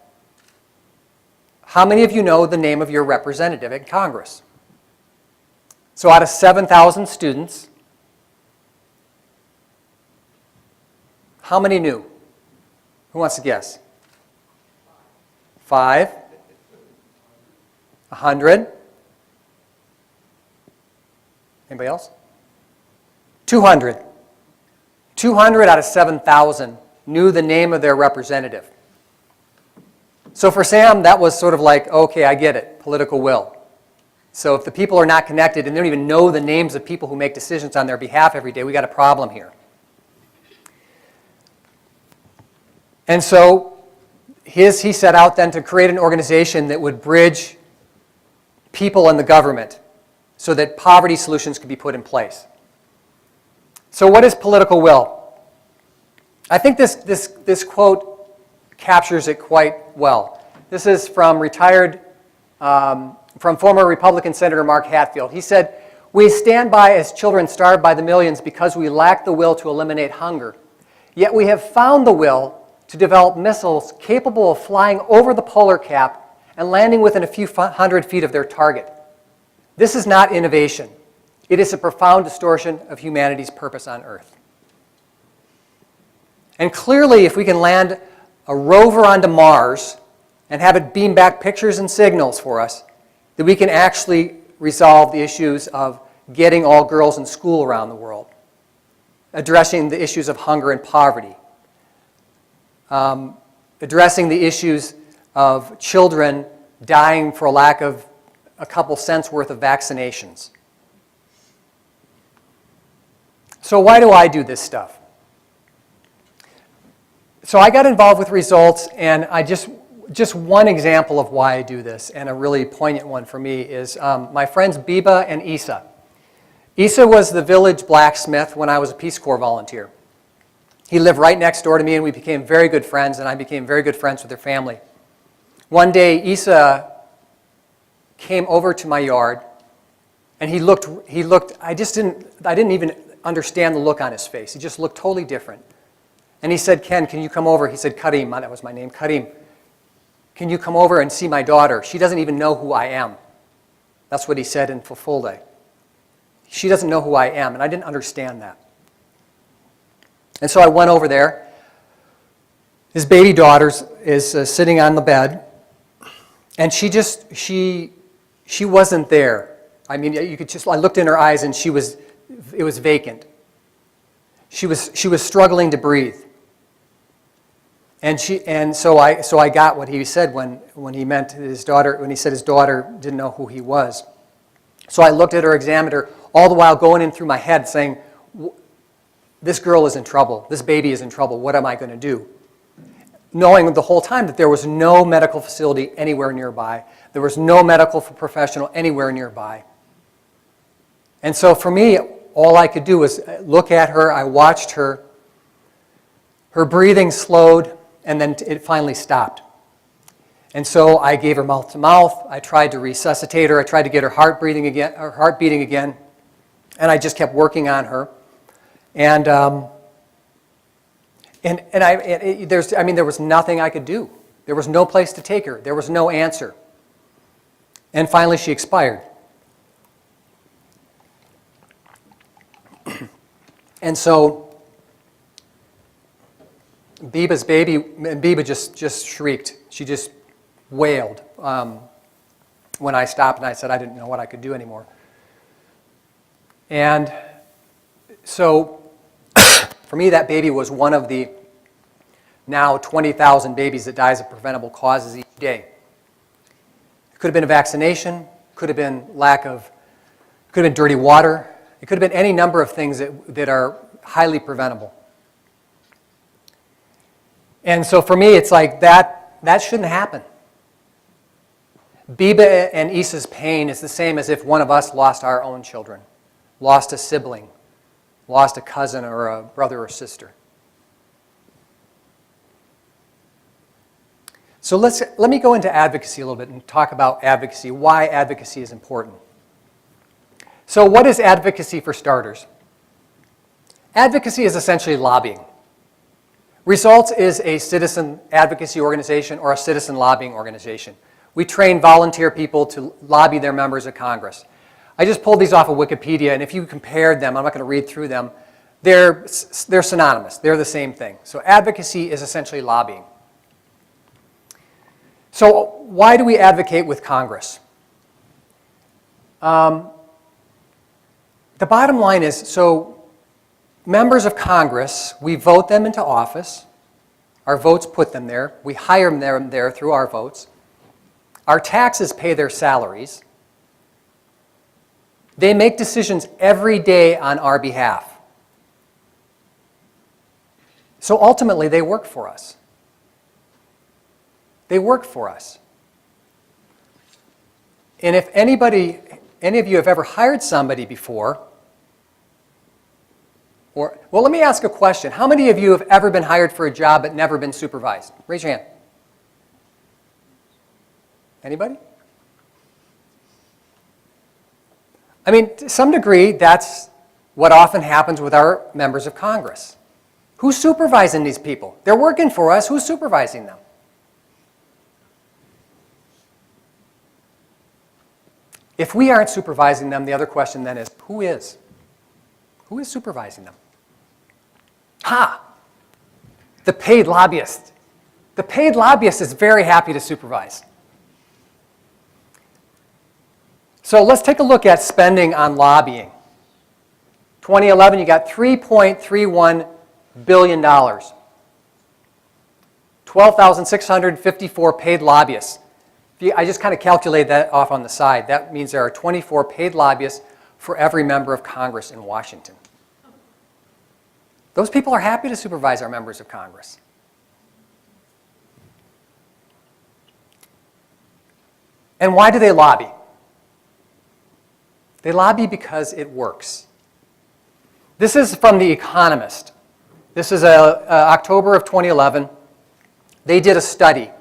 How many of you know the name of your representative in Congress? So out of 7,000 students, how many knew? Who wants to guess? 5? 100? Anybody else? 200. 200 out of 7,000 knew the name of their representative. So for Sam, that was sort of like, okay, I get it, political will. So if the people are not connected and they don't even know the names of people who make decisions on their behalf every day, we got a problem here. And so he set out then to create an organization that would bridge people and the government so that poverty solutions could be put in place. So what is political will? I think this quote captures it quite well. This is from former Republican Senator Mark Hatfield. He said, "We stand by as children starved by the millions because we lack the will to eliminate hunger. Yet we have found the will to develop missiles capable of flying over the polar cap and landing within a few hundred feet of their target. This is not innovation. It is a profound distortion of humanity's purpose on Earth." And clearly, if we can land a rover onto Mars and have it beam back pictures and signals for us, that we can actually resolve the issues of getting all girls in school around the world, addressing the issues of hunger and poverty, addressing the issues of children dying for lack of a couple cents worth of vaccinations. So why do I do this stuff? So I got involved with Results, and I just one example of why I do this, and a really poignant one for me, is my friends Biba and Isa. Isa was the village blacksmith when I was a Peace Corps volunteer. He lived right next door to me, and we became very good friends, and I became very good friends with their family. One day, Isa came over to my yard, and he looked, I didn't even understand the look on his face. He just looked totally different. And he said, "Ken, can you come over?" He said, "Karim," that was my name, "Karim, can you come over and see my daughter? She doesn't even know who I am." That's what he said in Fulfulde. She doesn't know who I am, and I didn't understand that. And so I went over there. His baby daughter is sitting on the bed, and she wasn't there. I mean, I looked in her eyes, and it was vacant. She was struggling to breathe. And so I got what he said when he meant his daughter, when he said his daughter didn't know who he was. So I looked at her, examined her, all the while going in through my head saying, this girl is in trouble, this baby is in trouble, what am I going to do? Knowing the whole time that there was no medical facility anywhere nearby, there was no medical professional anywhere nearby. And so for me, all I could do was look at her, I watched her, her breathing slowed, and then it finally stopped. And so I gave her mouth to mouth. I tried to resuscitate her. I tried to get her heart beating again, and I just kept working on her. And there was nothing I could do. There was no place to take her. There was no answer. And finally, she expired. And so Biba's baby, and Biba just shrieked. She just wailed when I stopped and I said I didn't know what I could do anymore. And so for me, that baby was one of the now 20,000 babies that dies of preventable causes each day. It could have been a vaccination, could have been could have been dirty water. It could have been any number of things that are highly preventable. And so for me, it's like that shouldn't happen. Biba and Isa's pain is the same as if one of us lost our own children, lost a sibling, lost a cousin or a brother or sister. So let me go into advocacy a little bit and talk about advocacy, why advocacy is important. So what is advocacy for starters? Advocacy is essentially lobbying. Results is a citizen advocacy organization or a citizen lobbying organization. We train volunteer people to lobby their members of Congress. I just pulled these off of Wikipedia, and if you compared them, I'm not going to read through them, they're synonymous. They're the same thing. So advocacy is essentially lobbying. So why do we advocate with Congress? The bottom line is, so members of Congress, we vote them into office. Our votes put them there. We hire them there through our votes. Our taxes pay their salaries. They make decisions every day on our behalf. So ultimately, they work for us. They work for us. And if any of you have ever hired somebody before, well, let me ask a question. How many of you have ever been hired for a job but never been supervised? Raise your hand. Anybody? I mean, to some degree, that's what often happens with our members of Congress. Who's supervising these people? They're working for us. Who's supervising them? If we aren't supervising them, the other question then is, who is? Who is supervising them? The paid lobbyist. The paid lobbyist is very happy to supervise. So let's take a look at spending on lobbying. 2011, you got $3.31 billion. 12,654 paid lobbyists. I just kind of calculated that off on the side. That means there are 24 paid lobbyists for every member of Congress in Washington. Those people are happy to supervise our members of Congress. And why do they lobby? They lobby because it works. This is from The Economist. This is October of 2011. They did a study.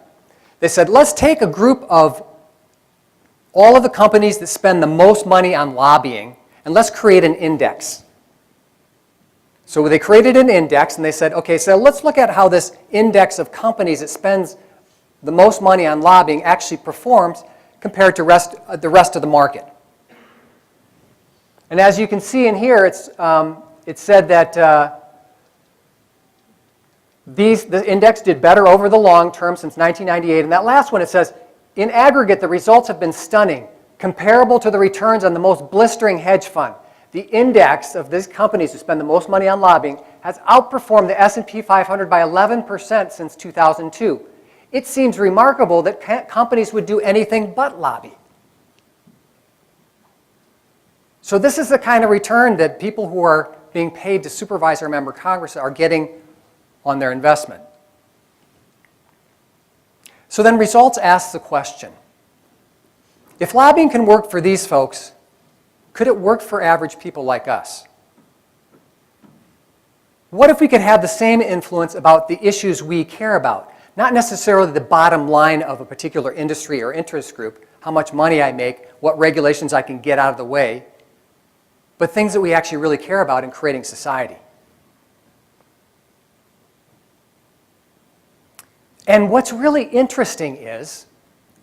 They said, let's take a group of all of the companies that spend the most money on lobbying, and let's create an index. So they created an index, and they said, okay, so let's look at how this index of companies that spends the most money on lobbying actually performs compared to the rest of the market. And as you can see in here, it said that the index did better over the long term since 1998. And that last one, it says, in aggregate, the results have been stunning, comparable to the returns on the most blistering hedge fund. The index of these companies who spend the most money on lobbying has outperformed the S&P 500 by 11% since 2002. It seems remarkable that companies would do anything but lobby. So this is the kind of return that people who are being paid to supervise our member Congress are getting on their investment. So then results ask the question, if lobbying can work for these folks, could it work for average people like us? What if we could have the same influence about the issues we care about? Not necessarily the bottom line of a particular industry or interest group, how much money I make, what regulations I can get out of the way, but things that we actually really care about in creating society. And what's really interesting is,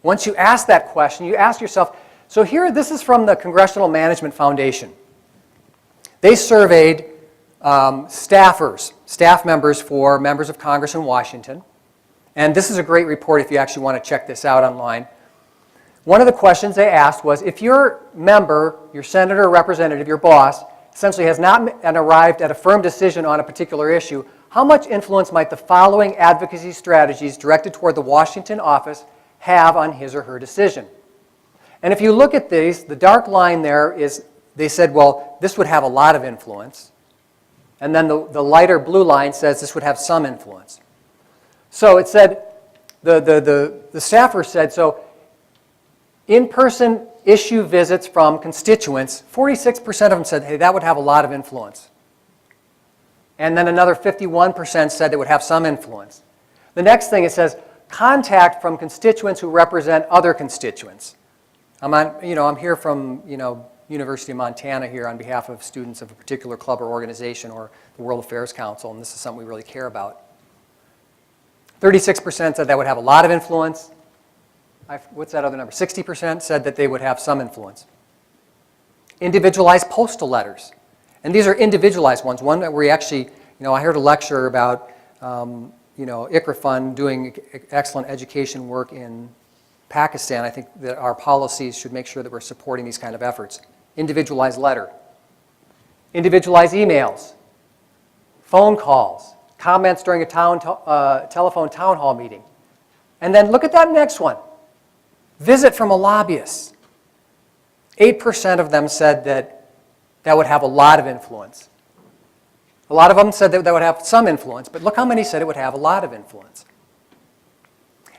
once you ask that question, you ask yourself, so here, this is from the Congressional Management Foundation. They surveyed staff members for members of Congress in Washington. And this is a great report if you actually want to check this out online. One of the questions they asked was, if your member, your senator or representative, your boss, essentially has not arrived at a firm decision on a particular issue, how much influence might the following advocacy strategies directed toward the Washington office have on his or her decision? And if you look at these, the dark line there is, they said, well, this would have a lot of influence. And then the lighter blue line says this would have some influence. So it said, the staffer said, so in-person issue visits from constituents, 46% of them said, hey, that would have a lot of influence. And then another 51% said it would have some influence. The next thing it says, contact from constituents who represent other constituents. I'm here from University of Montana here on behalf of students of a particular club or organization or the World Affairs Council, and this is something we really care about. 36% said that would have a lot of influence. What's that other number? 60% said that they would have some influence. Individualized postal letters. And these are individualized ones. One where we actually, I heard a lecture about, Iqra Fund doing excellent education work in Pakistan. I think that our policies should make sure that we're supporting these kind of efforts. Individualized letter. Individualized emails. phone calls, comments during a telephone town hall meeting. And then look at that next one. Visit from a lobbyist. 8% of them said that that would have a lot of influence. A lot of them said that would have some influence, but look how many said it would have a lot of influence.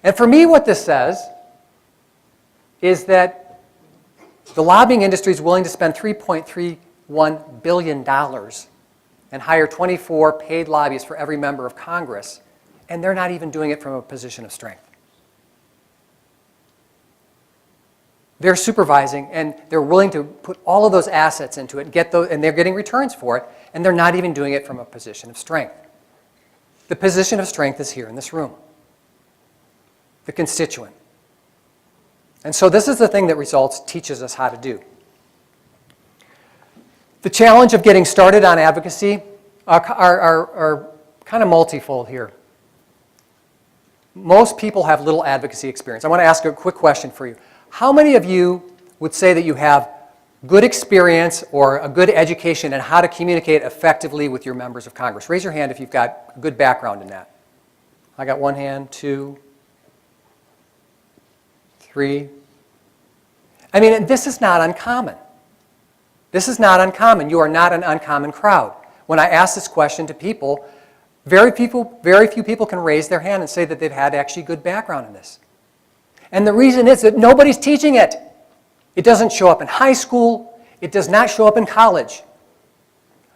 And for me, what this says is that the lobbying industry is willing to spend $3.31 billion and hire 24 paid lobbyists for every member of Congress, and they're not even doing it from a position of strength. They're supervising, and they're willing to put all of those assets into it, and they're getting returns for it, and they're not even doing it from a position of strength. The position of strength is here in this room, the constituent. And so this is the thing that Results teaches us how to do. The challenge of getting started on advocacy are kind of multifold here. Most people have little advocacy experience. I want to ask a quick question for you. How many of you would say that you have good experience or a good education in how to communicate effectively with your members of Congress? Raise your hand if you've got a good background in that. I got one hand, 2, 3. I mean, this is not uncommon. This is not uncommon. You are not an uncommon crowd. When I ask this question to people, very few people can raise their hand and say that they've had actually good background in this. And the reason is that nobody's teaching it. It doesn't show up in high school. It does not show up in college.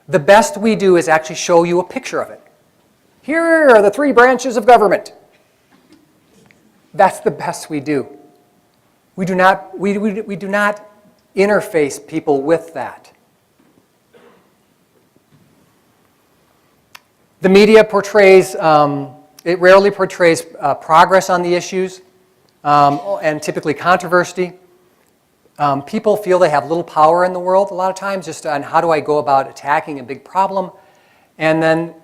The best we do is actually show you a picture of it. Here are the 3 branches of government. That's the best we do. We do not interface people with that. The media portrays, it rarely portrays progress on the issues. And typically controversy. People feel they have little power in the world a lot of times just on how do I go about attacking a big problem. And then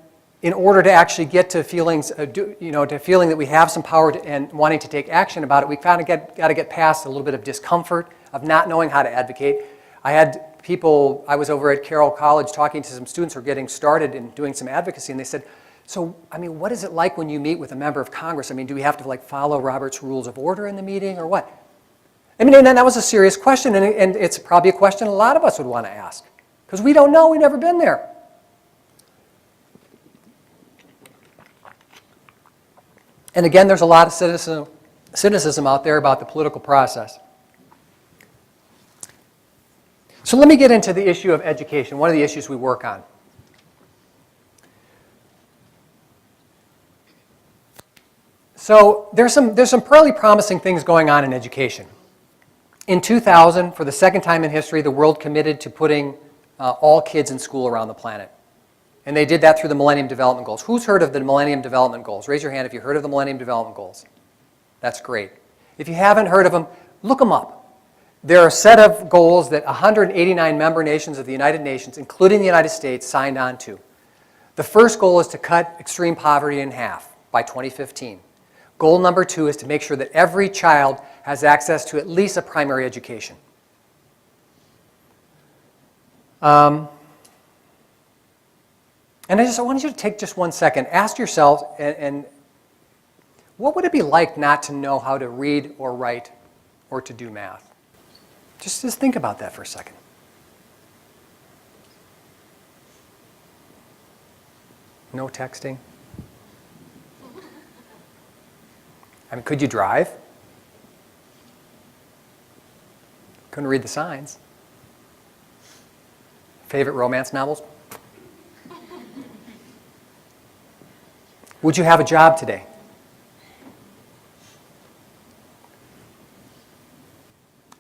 in order to actually get to feelings, to feeling that we have some power and wanting to take action about it, we kind of got to get past a little bit of discomfort of not knowing how to advocate. I was over at Carroll College talking to some students who are getting started in doing some advocacy, and they said, so, I mean, what is it like when you meet with a member of Congress? I mean, do we have to follow Robert's Rules of Order in the meeting or what? I mean, and that was a serious question, and it's probably a question a lot of us would want to ask because we don't know, we've never been there. And again, there's a lot of cynicism out there about the political process. So let me get into the issue of education, one of the issues we work on. So there's some fairly promising things going on in education. In 2000, for the second time in history, the world committed to putting all kids in school around the planet. And they did that through the Millennium Development Goals. Who's heard of the Millennium Development Goals? Raise your hand if you've heard of the Millennium Development Goals. That's great. If you haven't heard of them, look them up. They're a set of goals that 189 member nations of the United Nations, including the United States, signed on to. The first goal is to cut extreme poverty in half by 2015. Goal number 2 is to make sure that every child has access to at least a primary education. And I want you to take just 1 second. Ask yourselves, and what would it be like not to know how to read or write or to do math? Just think about that for a second. No texting? I mean, could you drive? Couldn't read the signs. Favorite romance novels? Would you have a job today?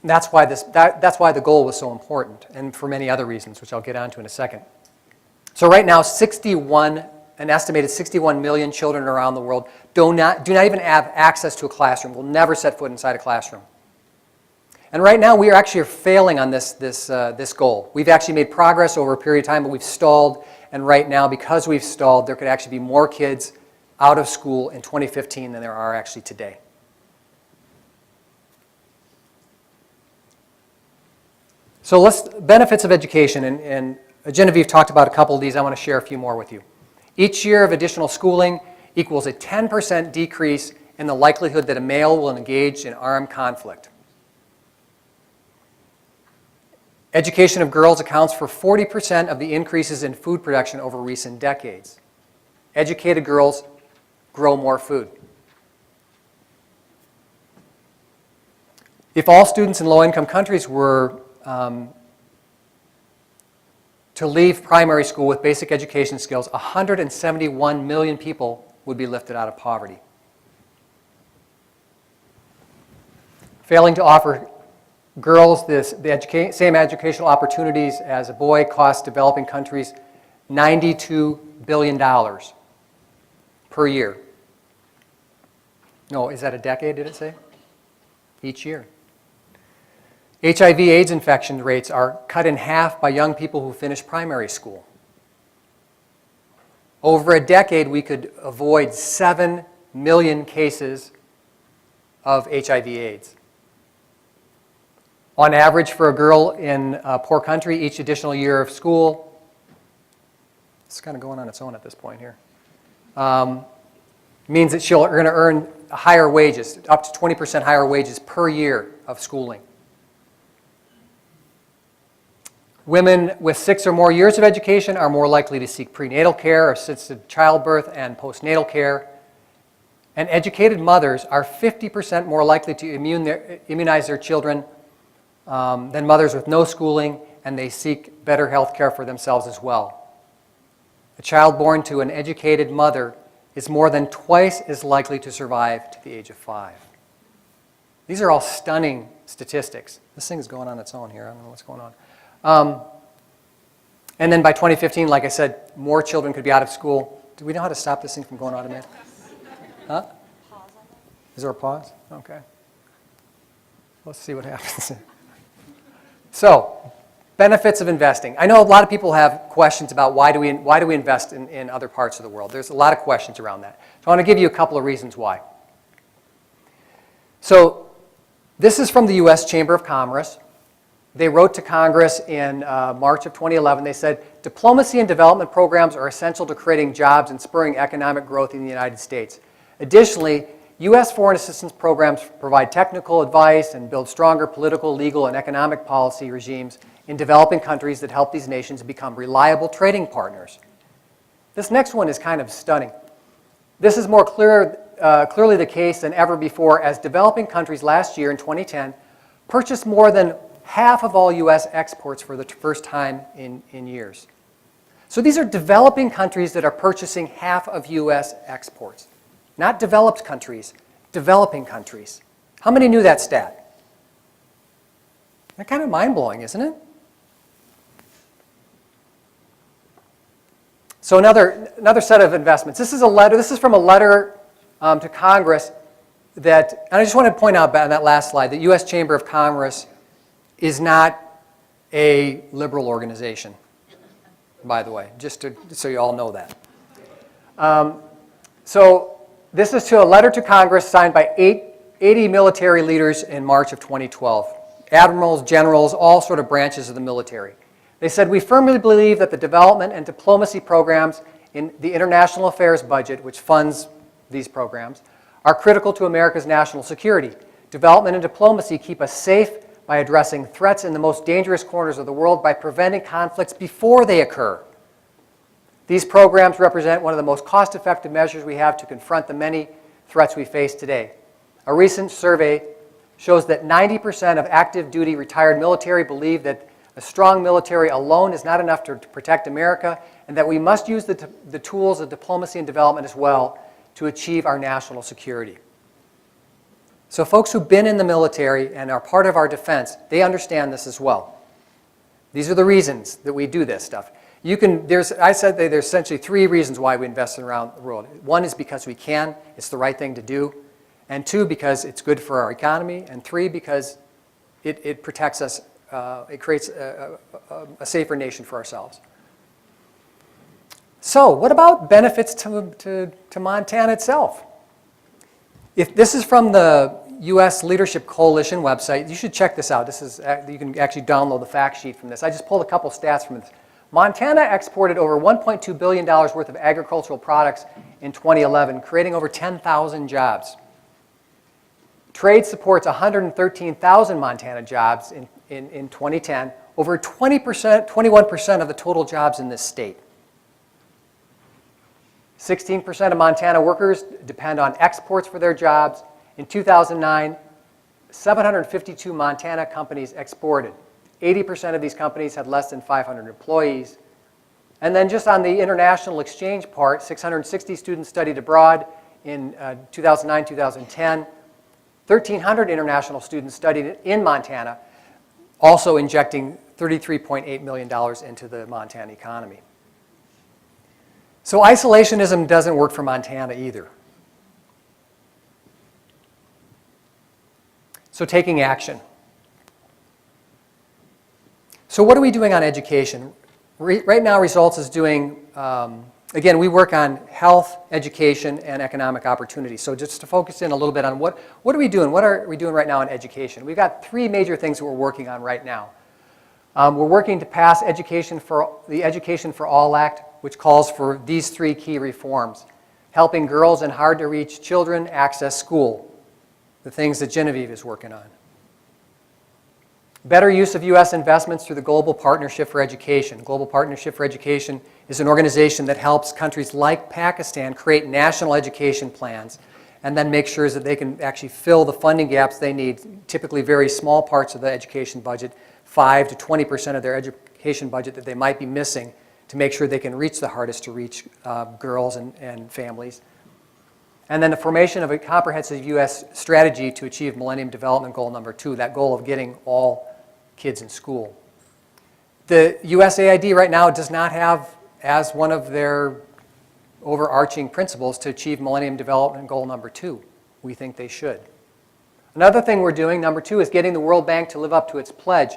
That's why the goal was so important, and for many other reasons, which I'll get onto in a second. So right now, an estimated 61 million children around the world do not even have access to a classroom, will never set foot inside a classroom. And right now, we are actually failing on this goal. We've actually made progress over a period of time, but we've stalled. And right now, because we've stalled, there could actually be more kids out of school in 2015 than there are actually today. So benefits of education, and Genevieve talked about a couple of these. I want to share a few more with you. Each year of additional schooling equals a 10% decrease in the likelihood that a male will engage in armed conflict. Education of girls accounts for 40% of the increases in food production over recent decades. Educated girls grow more food. If all students in low-income countries were to leave primary school with basic education skills, 171 million people would be lifted out of poverty. Failing to offer girls the same educational opportunities as a boy costs developing countries $92 billion per year. No, is that a decade, did it say? Each year. HIV/AIDS infection rates are cut in half by young people who finish primary school. Over a decade, we could avoid 7 million cases of HIV/AIDS. On average, for a girl in a poor country, each additional year of school, it's kind of going on its own at this point here, means that she'll going to earn higher wages, up to 20% higher wages per year of schooling. Women with 6 or more years of education are more likely to seek prenatal care, assisted childbirth, and postnatal care. And educated mothers are 50% more likely to immunize their children than mothers with no schooling, and they seek better health care for themselves as well. A child born to an educated mother is more than twice as likely to survive to the age of 5. These are all stunning statistics. This thing is going on its own here. I don't know what's going on. And then by 2015, like I said, more children could be out of school. Do we know how to stop this thing from going automatic? Huh? Is there a pause? Okay. Let's see what happens. So, benefits of investing. I know a lot of people have questions about why do we invest in other parts of the world. There's a lot of questions around that. So I want to give you a couple of reasons why. So this is from the U.S. Chamber of Commerce. They wrote to Congress in March of 2011. They said, diplomacy and development programs are essential to creating jobs and spurring economic growth in the United States. Additionally, U.S. foreign assistance programs provide technical advice and build stronger political, legal, and economic policy regimes in developing countries that help these nations become reliable trading partners. This next one is kind of stunning. This is more clearly the case than ever before, as developing countries last year in 2010 purchased more than half of all U.S. exports for the first time in years. So these are developing countries that are purchasing half of U.S. exports. Not developed countries, developing countries. How many knew that stat? That's kind of mind-blowing, isn't it? So another set of investments. This is a letter. This is from a letter to Congress that, and I just want to point out on that last slide, that U.S. Chamber of Commerce is not a liberal organization, by the way, just so you all know that. So this is to a letter to Congress signed by 80 military leaders in March of 2012. Admirals, generals, all sort of branches of the military. They said, we firmly believe that the development and diplomacy programs in the international affairs budget, which funds these programs, are critical to America's national security. Development and diplomacy keep us safe by addressing threats in the most dangerous corners of the world by preventing conflicts before they occur. These programs represent one of the most cost-effective measures we have to confront the many threats we face today. A recent survey shows that 90% of active duty retired military believe that a strong military alone is not enough to protect America, and that we must use the tools of diplomacy and development as well to achieve our national security. So folks who've been in the military and are part of our defense, they understand this as well. These are the reasons that we do this stuff. I said that there's essentially 3 reasons why we invest around the world. 1 is because we can, it's the right thing to do. And 2, because it's good for our economy. And 3, because it protects us, it creates a safer nation for ourselves. So what about benefits to Montana itself? If this is from the U.S. Leadership Coalition website, you should check this out. You can actually download the fact sheet from this. I just pulled a couple stats from this. Montana exported over $1.2 billion worth of agricultural products in 2011, creating over 10,000 jobs. Trade supports 113,000 Montana jobs in 2010, over 21% of the total jobs in this state. 16% of Montana workers depend on exports for their jobs. In 2009, 752 Montana companies exported. 80% of these companies had less than 500 employees. And then just on the international exchange part, 660 students studied abroad in 2009, 2010. 1,300 international students studied in Montana, also injecting $33.8 million into the Montana economy. So isolationism doesn't work for Montana either. So taking action. So what are we doing on education? Right now, Results is doing, again, we work on health, education, and economic opportunity. So just to focus in a little bit on what are we doing? What are we doing right now in education? We've got three major things that we're working on right now. We're working to pass the Education for All Act, which calls for these three key reforms: helping girls and hard-to-reach children access school, the things that Genevieve is working on. Better use of U.S. investments through the Global Partnership for Education. Global Partnership for Education is an organization that helps countries like Pakistan create national education plans and then make sure that they can actually fill the funding gaps they need, typically very small parts of the education budget, 5 to 20% of their education budget that they might be missing to make sure they can reach the hardest to reach girls and families. And then the formation of a comprehensive U.S. strategy to achieve Millennium Development Goal number 2, that goal of getting all kids in school. The USAID right now does not have as one of their overarching principles to achieve Millennium Development Goal number 2. We think they should. Another thing we're doing, number 2, is getting the World Bank to live up to its pledge.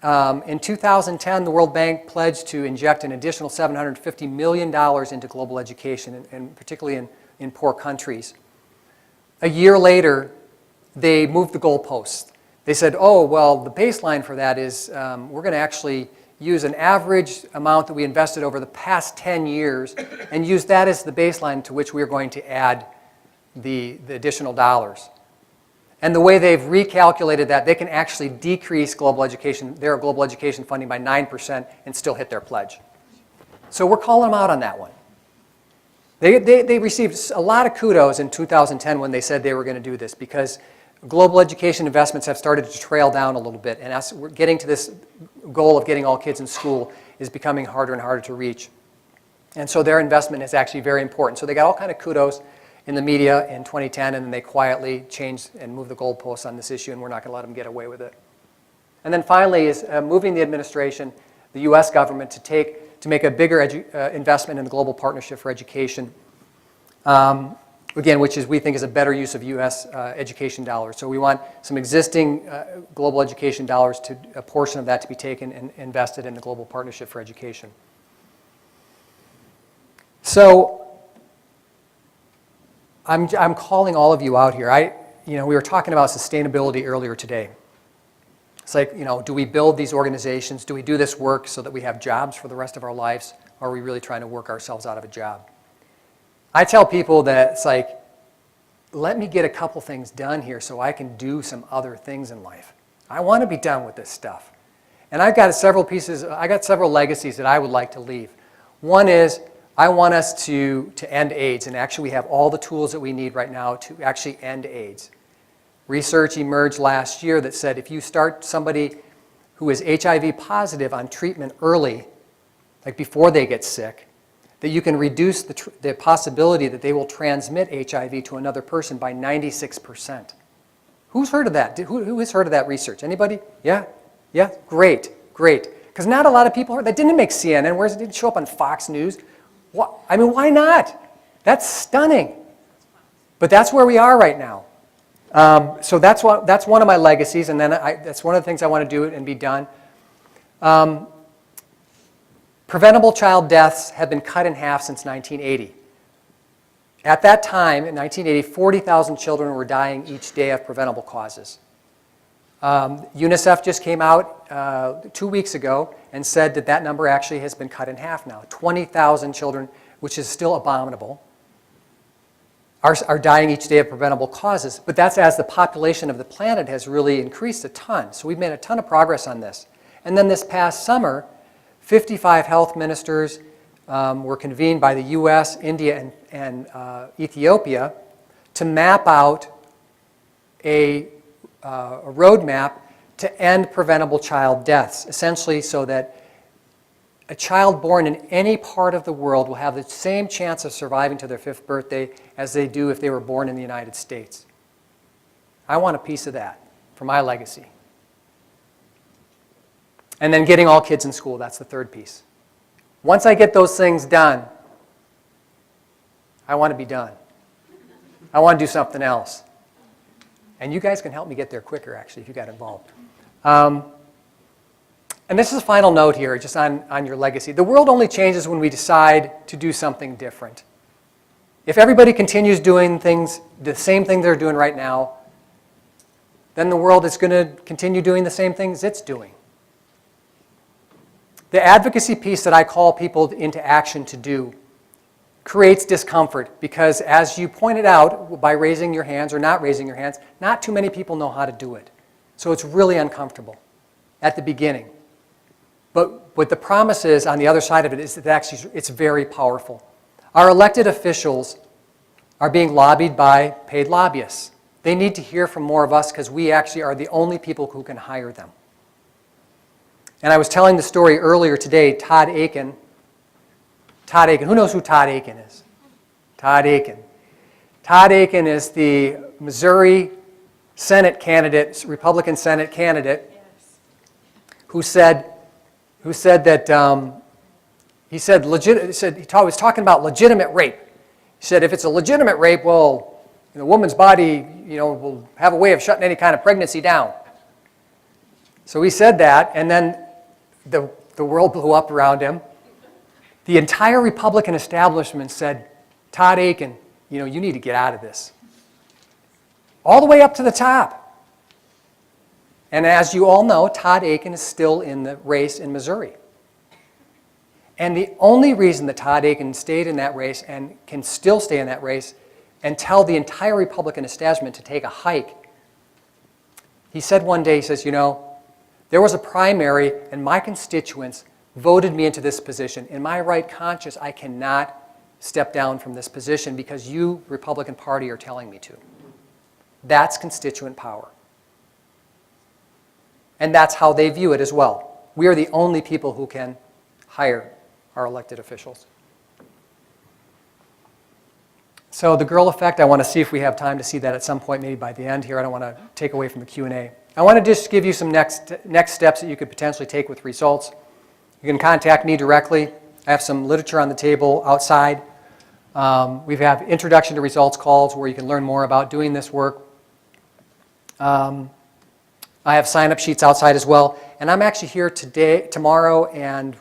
In 2010, the World Bank pledged to inject an additional $750 million into global education, and particularly in poor countries. A year later, they moved the goalposts. They said, oh, well, the baseline for that is we're going to actually use an average amount that we invested over the past 10 years and use that as the baseline to which we're going to add the additional dollars. And the way they've recalculated that, they can actually decrease their global education funding by 9% and still hit their pledge. So we're calling them out on that one. They received a lot of kudos in 2010 when they said they were going to do this, because global education investments have started to trail down a little bit, and as we're getting to this goal of getting all kids in school is becoming harder and harder to reach. And so their investment is actually very important. So they got all kind of kudos in the media in 2010, and then they quietly changed and moved the goalposts on this issue, and we're not going to let them get away with it. And then finally is moving the administration, the U.S. government, to make a bigger investment in the Global Partnership for Education. Again, which we think is a better use of U.S. education dollars. So we want some existing global education dollars, a portion of that to be taken and invested in the Global Partnership for Education. So I'm calling all of you out here. We were talking about sustainability earlier today. It's like, do we build these organizations? Do we do this work so that we have jobs for the rest of our lives? Or are we really trying to work ourselves out of a job? I tell people that it's like, let me get a couple things done here so I can do some other things in life. I want to be done with this stuff. And I got several legacies that I would like to leave. One is, I want us to end AIDS, and actually we have all the tools that we need right now to actually end AIDS. Research emerged last year that said if you start somebody who is HIV positive on treatment early, like before they get sick, that you can reduce the possibility that they will transmit HIV to another person by 96%. Who's heard of that? Who has heard of that research? Anybody? Yeah? Yeah? Great. Because not a lot of people heard. That didn't make CNN. It didn't show up on Fox News. Why not? That's stunning. But that's where we are right now. So that's one of my legacies, and then that's one of the things I want to do and be done. Preventable child deaths have been cut in half since 1980. At that time, in 1980, 40,000 children were dying each day of preventable causes. UNICEF just came out 2 weeks ago and said that that number actually has been cut in half now. 20,000 children, which is still abominable, are dying each day of preventable causes. But that's as the population of the planet has really increased a ton. So we've made a ton of progress on this. And then this past summer, 55 health ministers were convened by the US, India, and Ethiopia to map out a roadmap to end preventable child deaths, essentially so that a child born in any part of the world will have the same chance of surviving to their 5th birthday as they do if they were born in the United States. I want a piece of that for my legacy. And then getting all kids in school, that's the third piece. Once I get those things done, I want to be done. I want to do something else. And you guys can help me get there quicker, actually, if you got involved. And this is a final note here, just on your legacy. The world only changes when we decide to do something different. If everybody continues doing things, the same thing they're doing right now, then the world is going to continue doing the same things it's doing. The advocacy piece that I call people into action to do creates discomfort because, as you pointed out, by raising your hands or not raising your hands, not too many people know how to do it. So it's really uncomfortable at the beginning. But what the promise is on the other side of it is that actually it's very powerful. Our elected officials are being lobbied by paid lobbyists. They need to hear from more of us because we actually are the only people who can hire them. And I was telling the story earlier today, Todd Akin, who knows who Todd Akin is? Todd Akin. Todd Akin is the Missouri Senate candidate, Republican Senate candidate, who said that he was talking about legitimate rape. He said if it's a legitimate rape, well, the woman's body, will have a way of shutting any kind of pregnancy down. So he said that, and then the world blew up around him. The entire Republican establishment said, Todd Akin, you need to get out of this. All the way up to the top. And as you all know, Todd Akin is still in the race in Missouri. And the only reason that Todd Akin stayed in that race and can still stay in that race and tell the entire Republican establishment to take a hike, he said one day, he says, there was a primary and my constituents voted me into this position. In my right conscience, I cannot step down from this position because you, Republican Party, are telling me to. That's constituent power. And that's how they view it as well. We are the only people who can hire our elected officials. So the girl effect, I want to see if we have time to see that at some point, maybe by the end here. I don't want to take away from the Q&A. I want to just give you some next steps that you could potentially take with results. You can contact me directly. I have some literature on the table outside. We have introduction to results calls where you can learn more about doing this work. I have sign-up sheets outside as well. And I'm actually here tomorrow, and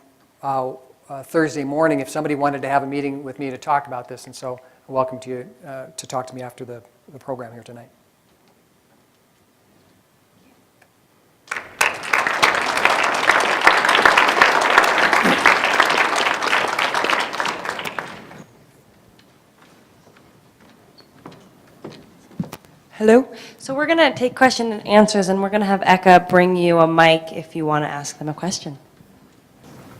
Thursday morning if somebody wanted to have a meeting with me to talk about this. And so I'm welcome to you to talk to me after the program here tonight. Hello. So we're going to take question and answers, and we're going to have Iqra bring you a mic if you want to ask them a question.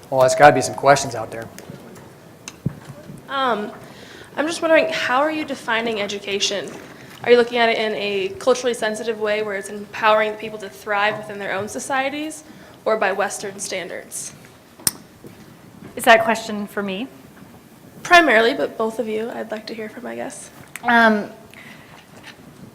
Well, there's got to be some questions out there. I'm just wondering, how are you defining education? Are you looking at it in a culturally sensitive way where it's empowering the people to thrive within their own societies, or by Western standards? Is that a question for me? Primarily, but both of you I'd like to hear from, I guess.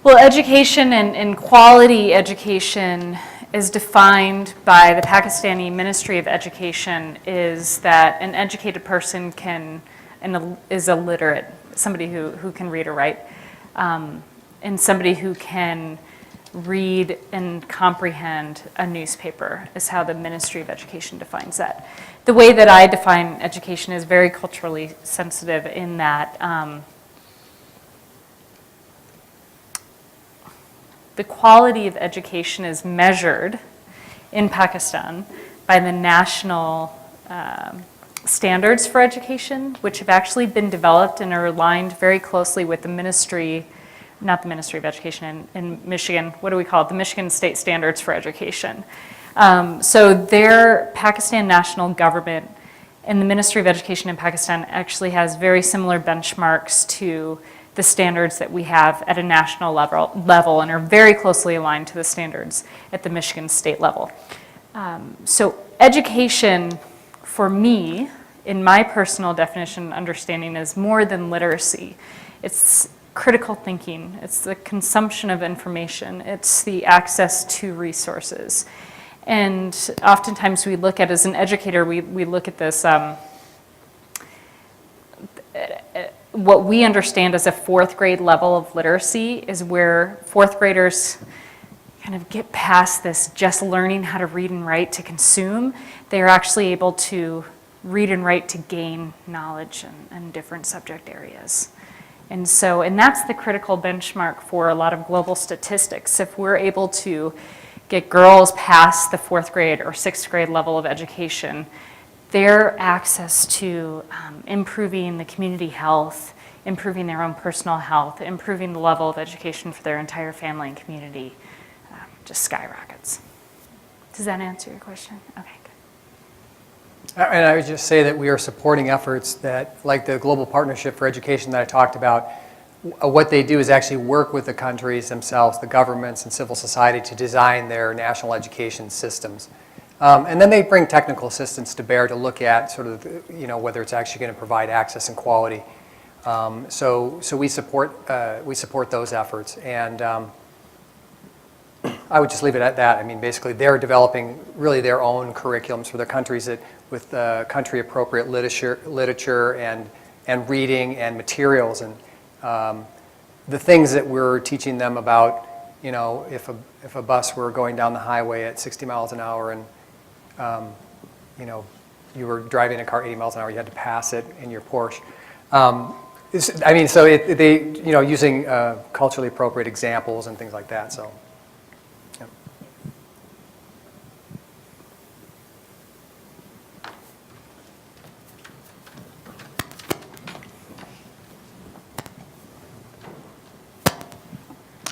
Well, education and quality education is defined by the Pakistani Ministry of Education is that an educated person is illiterate, somebody who can read or write, and somebody who can read and comprehend a newspaper is how the Ministry of Education defines that. The way that I define education is very culturally sensitive in that the quality of education is measured in Pakistan by the national standards for education, which have actually been developed and are aligned very closely with the Ministry, not the Ministry of Education in Michigan, what do we call it? The Michigan State Standards for Education. So their Pakistan national government and the Ministry of Education in Pakistan actually has very similar benchmarks to the standards that we have at a national level and are very closely aligned to the standards at the Michigan state level. So education, for me, in my personal definition and understanding, is more than literacy. It's critical thinking, it's the consumption of information, it's the access to resources. And oftentimes we look at, as an educator, we look at this, what we understand as a fourth grade level of literacy is where fourth graders kind of get past this just learning how to read and write to consume. They are actually able to read and write to gain knowledge in different subject areas. And that's the critical benchmark for a lot of global statistics. If we're able to get girls past the fourth grade or sixth grade level of education, their access to improving the community health, improving their own personal health, improving the level of education for their entire family and community just skyrockets. Does that answer your question? Okay, good. And I would just say that we are supporting efforts that, like the Global Partnership for Education that I talked about, what they do is actually work with the countries themselves, the governments and civil society, to design their national education systems. And then they bring technical assistance to bear to look at sort of, whether it's actually going to provide access and quality. So we support those efforts. And I would just leave it at that. I mean, basically, they're developing really their own curriculums for their countries with country-appropriate literature and reading and materials. And the things that we're teaching them about, if a bus were going down the highway at 60 miles an hour and, you were driving a car 80 miles an hour, you had to pass it in your Porsche. Using culturally appropriate examples and things like that. So.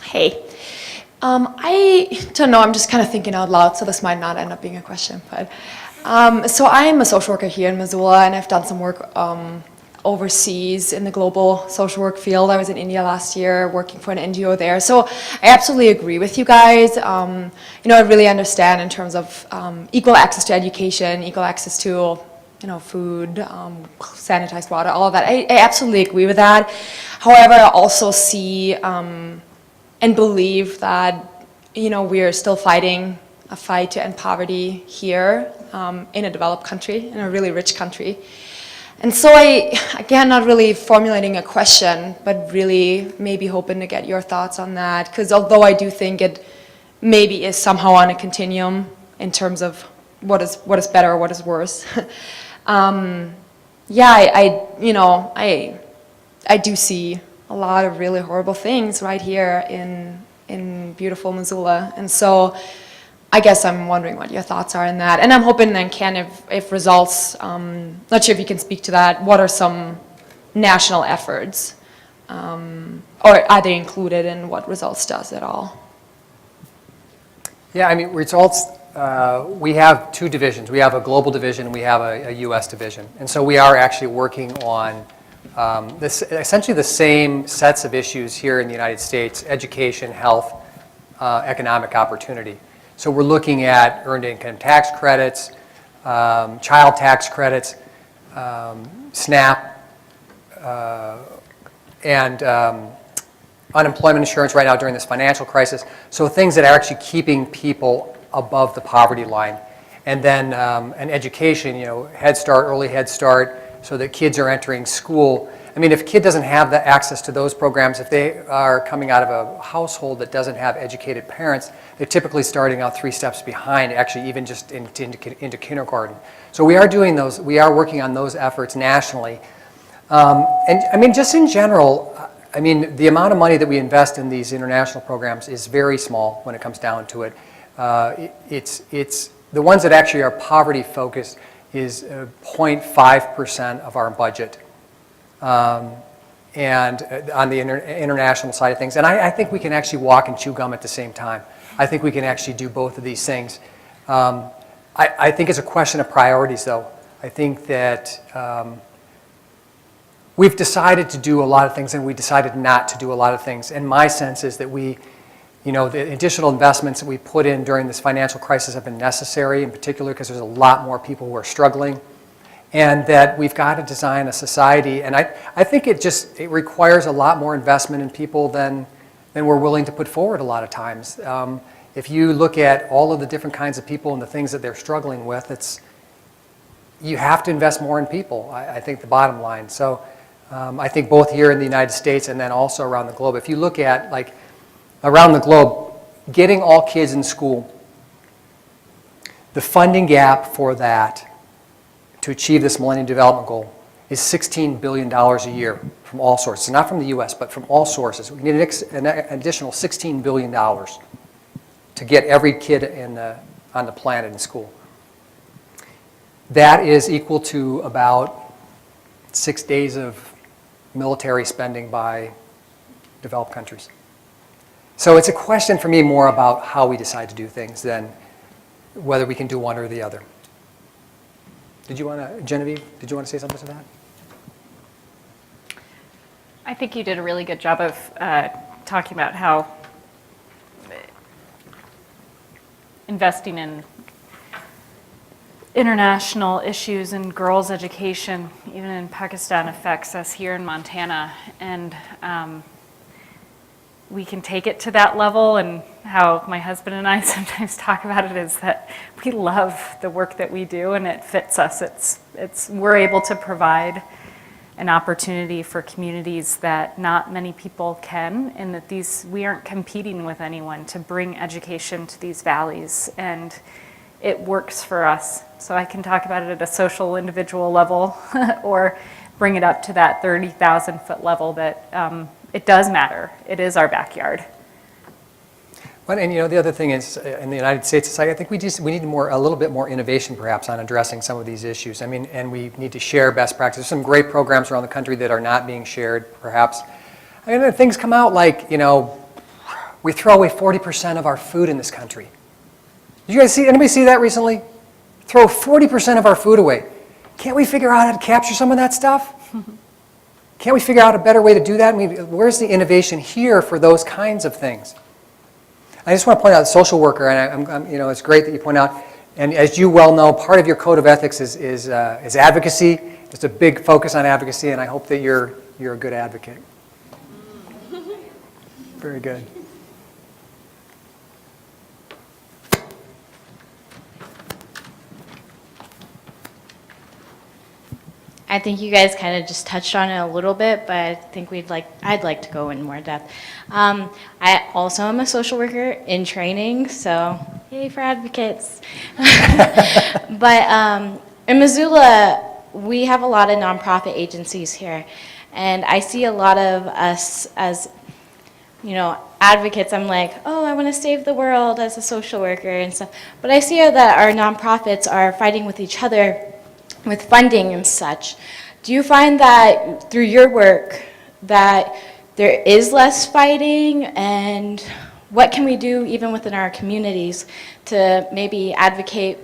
Hey, I don't know, I'm just kind of thinking out loud, so this might not end up being a question, but so I'm a social worker here in Missoula, and I've done some work overseas in the global social work field. I was in India last year working for an NGO there, so I absolutely agree with you guys. I really understand in terms of equal access to education, equal access to food, sanitized water, all of that. I absolutely agree with that. However, I also see and believe that, we are still fighting a fight to end poverty here in a developed country, in a really rich country. And so again, not really formulating a question, but really maybe hoping to get your thoughts on that. Because although I do think it maybe is somehow on a continuum in terms of what is better or what is worse. I do see a lot of really horrible things right here in beautiful Missoula. And so I guess I'm wondering what your thoughts are in that. And I'm hoping then, Ken, if results, not sure if you can speak to that, what are some national efforts? Or are they included in what results does at all? Yeah, I mean, results, we have two divisions. We have a global division and we have a U.S. division. And so we are actually working on essentially the same sets of issues here in the United States: education, health, economic opportunity. So we're looking at earned income tax credits, child tax credits, SNAP, and unemployment insurance right now during this financial crisis. So things that are actually keeping people above the poverty line. And then an education, Head Start, early Head Start, so that kids are entering school. I mean, if a kid doesn't have the access to those programs, if they are coming out of a household that doesn't have educated parents, they're typically starting out 3 steps behind, actually even just into kindergarten. So we are doing those, we are working on those efforts nationally. And I mean, just in general, I mean, the amount of money that we invest in these international programs is very small when it comes down to it. It's the ones that actually are poverty focused is 0.5% of our budget. And on the international side of things. And I think we can actually walk and chew gum at the same time. I think we can actually do both of these things. I think it's a question of priorities, though. I think that we've decided to do a lot of things, and we decided not to do a lot of things. And my sense is that the additional investments that we put in during this financial crisis have been necessary, in particular because there's a lot more people who are struggling. And that we've got to design a society, and I think it requires a lot more investment in people than we're willing to put forward a lot of times. If you look at all of the different kinds of people and the things that they're struggling with, you have to invest more in people, I think the bottom line. So I think both here in the United States and then also around the globe. If you look at, like, around the globe, getting all kids in school, the funding gap for that to achieve this Millennium Development Goal is $16 billion a year from all sources. Not from the US, but from all sources. We need an additional $16 billion to get every kid on the planet in school. That is equal to about 6 days of military spending by developed countries. So it's a question for me more about how we decide to do things than whether we can do one or the other. Genevieve, did you want to say something to that? I think you did a really good job of talking about how investing in international issues and girls' education, even in Pakistan, affects us here in Montana. And we can take it to that level, and how my husband and I sometimes talk about it is that we love the work that we do and it fits us. We're able to provide an opportunity for communities that not many people can, and that we aren't competing with anyone to bring education to these valleys, and it works for us. So I can talk about it at a social individual level or bring it up to that 30,000 foot level that it does matter. It is our backyard. Well, and the other thing is, in the United States, I think we need a little bit more innovation, perhaps, on addressing some of these issues. I mean, and we need to share best practices. There's some great programs around the country that are not being shared, perhaps. I mean, things come out like, we throw away 40% of our food in this country. Did you guys anybody see that recently? Throw 40% of our food away. Can't we figure out how to capture some of that stuff? Can't we figure out a better way to do that? I mean, where's the innovation here for those kinds of things? I just want to point out the social worker, and it's great that you point out, and as you well know, part of your code of ethics is advocacy. There's a big focus on advocacy, and I hope that you're a good advocate. Very good. I think you guys kind of just touched on it a little bit, but I think I'd like to go in more depth. I also am a social worker in training, so yay for advocates. But in Missoula, we have a lot of nonprofit agencies here, and I see a lot of us as, advocates. I'm like, oh, I want to save the world as a social worker and stuff. But I see that our nonprofits are fighting with each other with funding and such. Do you find that through your work that there is less fighting, and what can we do even within our communities to maybe advocate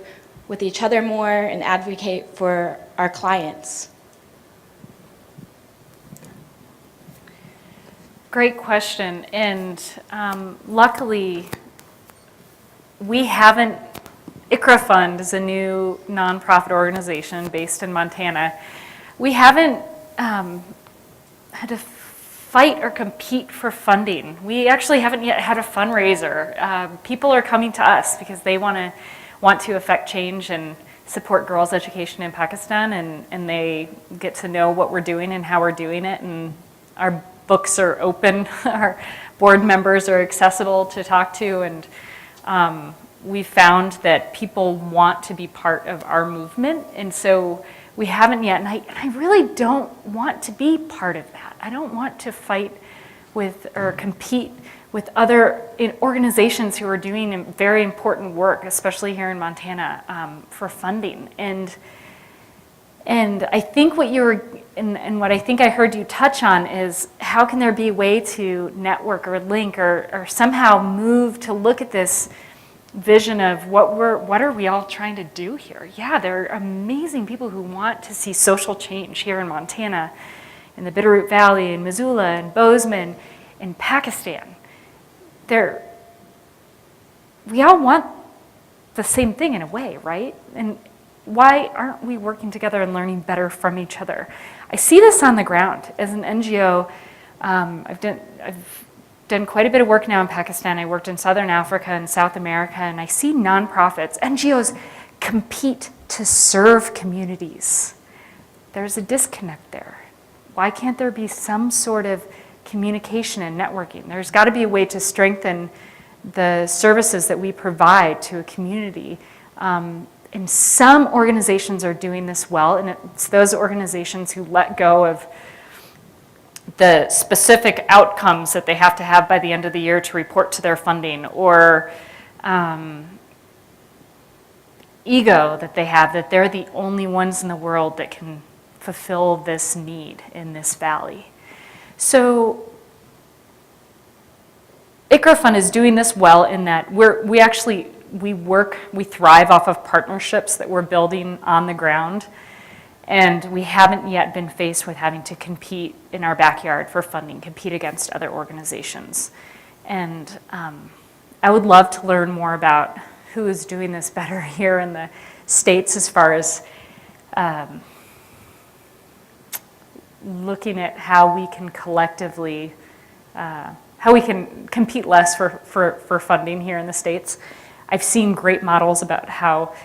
with each other more and advocate for our clients? Great question, and luckily we haven't. Iqra Fund is a new nonprofit organization based in Montana. We haven't had to fight or compete for funding. We actually haven't yet had a fundraiser. People are coming to us because they want to affect change and support girls' education in Pakistan, and they get to know what we're doing and how we're doing it, and our books are open, our board members are accessible to talk to, and we found that people want to be part of our movement, and so We haven't yet, and I really don't want to be part of that. I don't want to fight with or compete with other organizations who are doing very important work, especially here in Montana, for funding. And I think what you were, and what I think I heard you touch on is how can there be a way to network or link or somehow move to look at this vision of what are we all trying to do here? Yeah, there are amazing people who want to see social change here in Montana, in the Bitterroot Valley, in Missoula, in Bozeman, in Pakistan. We all want the same thing in a way, right? And why aren't we working together and learning better from each other? I see this on the ground. As an NGO, I've done quite a bit of work now in Pakistan. I worked in Southern Africa and South America, and I see nonprofits, NGOs, compete to serve communities. There's a disconnect there. Why can't there be some sort of communication and networking? There's got to be a way to strengthen the services that we provide to a community. And some organizations are doing this well, and it's those organizations who let go of the specific outcomes that they have to have by the end of the year to report to their funding, or ego that they have, that they're the only ones in the world that can fulfill this need in this valley. So Iqra Fund is doing this well in that we thrive off of partnerships that we're building on the ground, and we haven't yet been faced with having to compete in our backyard for funding, compete against other organizations. And I would love to learn more about who is doing this better here in the States as far as looking at how we can collectively, how we can compete less for funding here in the States. I've seen great models about how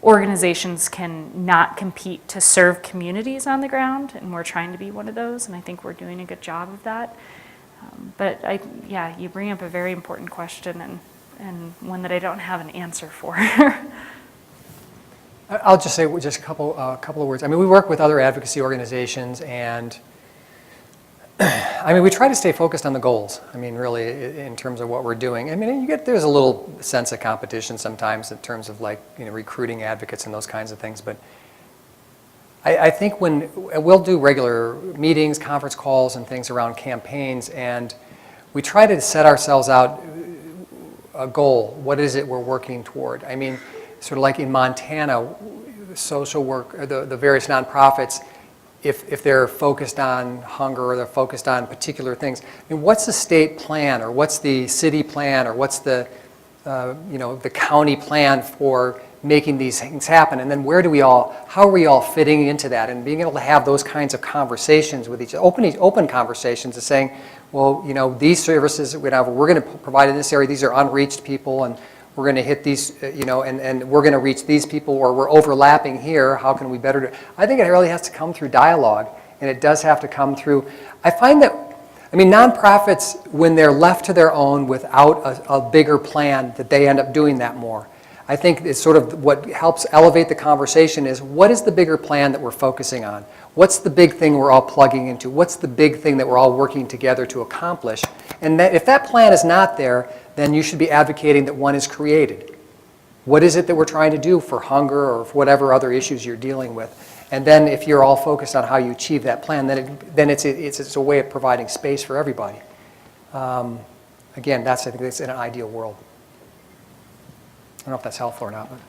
organizations can not compete to serve communities on the ground, and we're trying to be one of those, and I think we're doing a good job of that. But you bring up a very important question, and one that I don't have an answer for. I'll just say just a couple of words. I mean, we work with other advocacy organizations, and I mean, we try to stay focused on the goals. I mean, really, in terms of what we're doing. I mean, there's a little sense of competition sometimes in terms of recruiting advocates and those kinds of things. But I think when we'll do regular meetings, conference calls, and things around campaigns, and we try to set ourselves out a goal. What is it we're working toward? I mean, sort of like in Montana, social work, or the various nonprofits, if they're focused on hunger or they're focused on particular things, I mean, what's the state plan, or what's the city plan, or what's the the county plan for making these things happen? And then how are we all fitting into that, and being able to have those kinds of conversations with each other, open conversations of saying, well, these services we're going to provide in this area, these are unreached people, and we're going to hit these, and we're going to reach these people, or we're overlapping here. How can we better do it? I think it really has to come through dialogue, and it does have to come through. I find that, nonprofits, when they're left to their own without a bigger plan, that they end up doing that more. I think it's sort of what helps elevate the conversation is, what is the bigger plan that we're focusing on? What's the big thing we're all plugging into? What's the big thing that we're all working together to accomplish? And that if that plan is not there, then you should be advocating that one is created. What is it that we're trying to do for hunger or for whatever other issues you're dealing with? And then if you're all focused on how you achieve that plan, then it's a way of providing space for everybody. Again, I think that's in an ideal world. I don't know if that's helpful or not. But.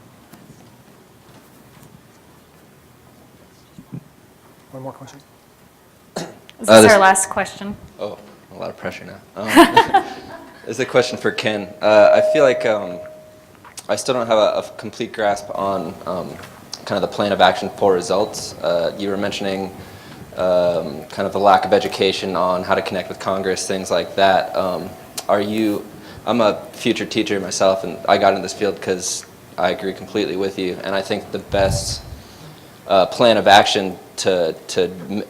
One more question? Is this our last question? Oh, a lot of pressure now. This is a question for Ken. I feel like I still don't have a complete grasp on kind of the plan of action for results. You were mentioning kind of the lack of education on how to connect with Congress, things like that. I'm a future teacher myself, and I got in this field because I agree completely with you, and I think the best plan of action to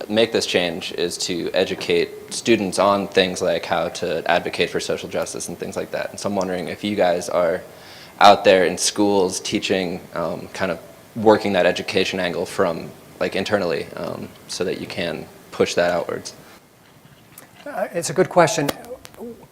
make this change is to educate students on things like how to advocate for social justice and things like that. And so I'm wondering if you guys are out there in schools teaching kind of working that education angle from like internally, so that you can push that outwards? It's a good question.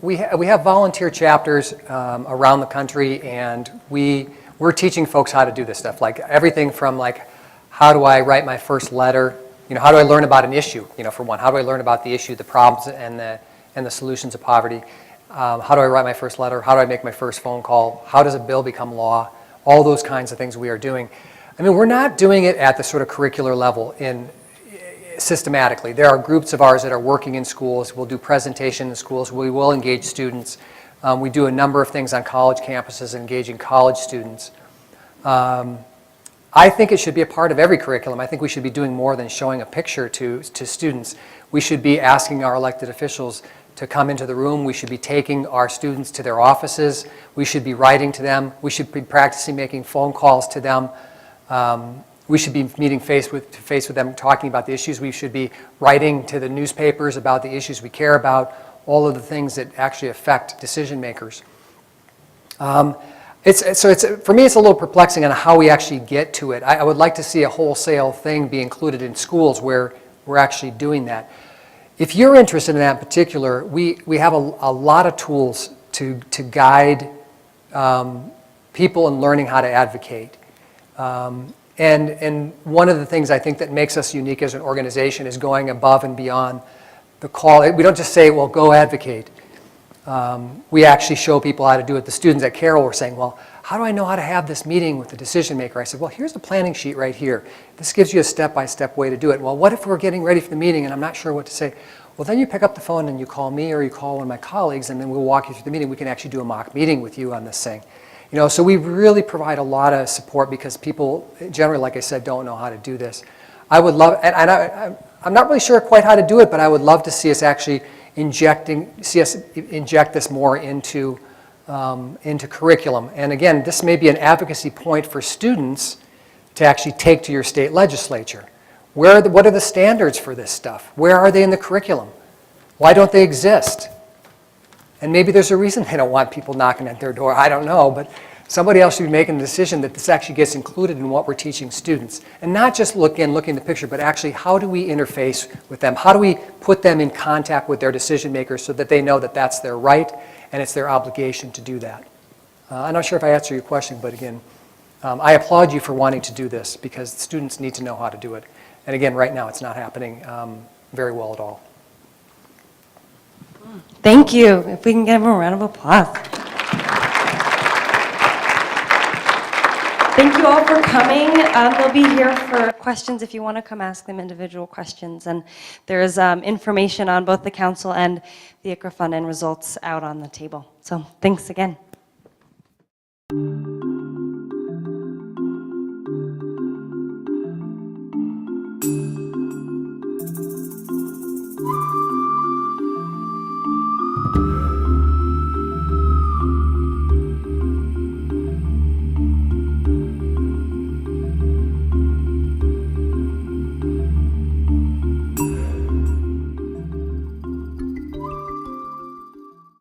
We have volunteer chapters around the country, and we're teaching folks how to do this stuff. Like everything from like, how do I write my first letter? You know, how do I learn about an issue? You know, for one, how do I learn about the issue, the problems, and the solutions of poverty? How do I write my first letter? How do I make my first phone call? How does a bill become law? All those kinds of things we are doing. I mean, we're not doing it at the sort of curricular level systematically. There are groups of ours that are working in schools. We'll do presentation in schools. We will engage students. We do a number of things on college campuses, engaging college students. I think it should be a part of every curriculum. I think we should be doing more than showing a picture to students. We should be asking our elected officials to come into the room. We should be taking our students to their offices. We should be writing to them. We should be practicing making phone calls to them. We should be meeting face to face with them, talking about the issues. We should be writing to the newspapers about the issues we care about, all of the things that actually affect decision makers. For me, it's a little perplexing on how we actually get to it. I would like to see a wholesale thing be included in schools where we're actually doing that. If you're interested in that in particular, we have a lot of tools to guide people in learning how to advocate. And one of the things I think that makes us unique as an organization is going above and beyond the call. We don't just say, well, go advocate. We actually show people how to do it. The students at Carroll were saying, well, how do I know how to have this meeting with the decision maker? I said, well, here's the planning sheet right here. This gives you a step-by-step way to do it. Well, what if we're getting ready for the meeting and I'm not sure what to say? Well, then you pick up the phone and you call me or you call one of my colleagues, and then we'll walk you through the meeting. We can actually do a mock meeting with you on this thing. You know, so we really provide a lot of support because people generally, like I said, don't know how to do this. I would love, and I'm not really sure quite how to do it, but I would love to see us actually inject this more into curriculum. And again, this may be an advocacy point for students to actually take to your state legislature. What are the standards for this stuff? Where are they in the curriculum? Why don't they exist? And maybe there's a reason they don't want people knocking at their door. I don't know, but somebody else should be making the decision that this actually gets included in what we're teaching students. And not just looking at the picture, but actually how do we interface with them? How do we put them in contact with their decision makers so that they know that that's their right and it's their obligation to do that? I'm not sure if I answered your question, but again, I applaud you for wanting to do this because students need to know how to do it. And again, right now it's not happening very well at all. Thank you. If we can give them a round of applause. Thank you all for coming. They'll be here for questions if you want to come ask them individual questions. And there's information on both the council and the Iqra Fund and results out on the table. So thanks again.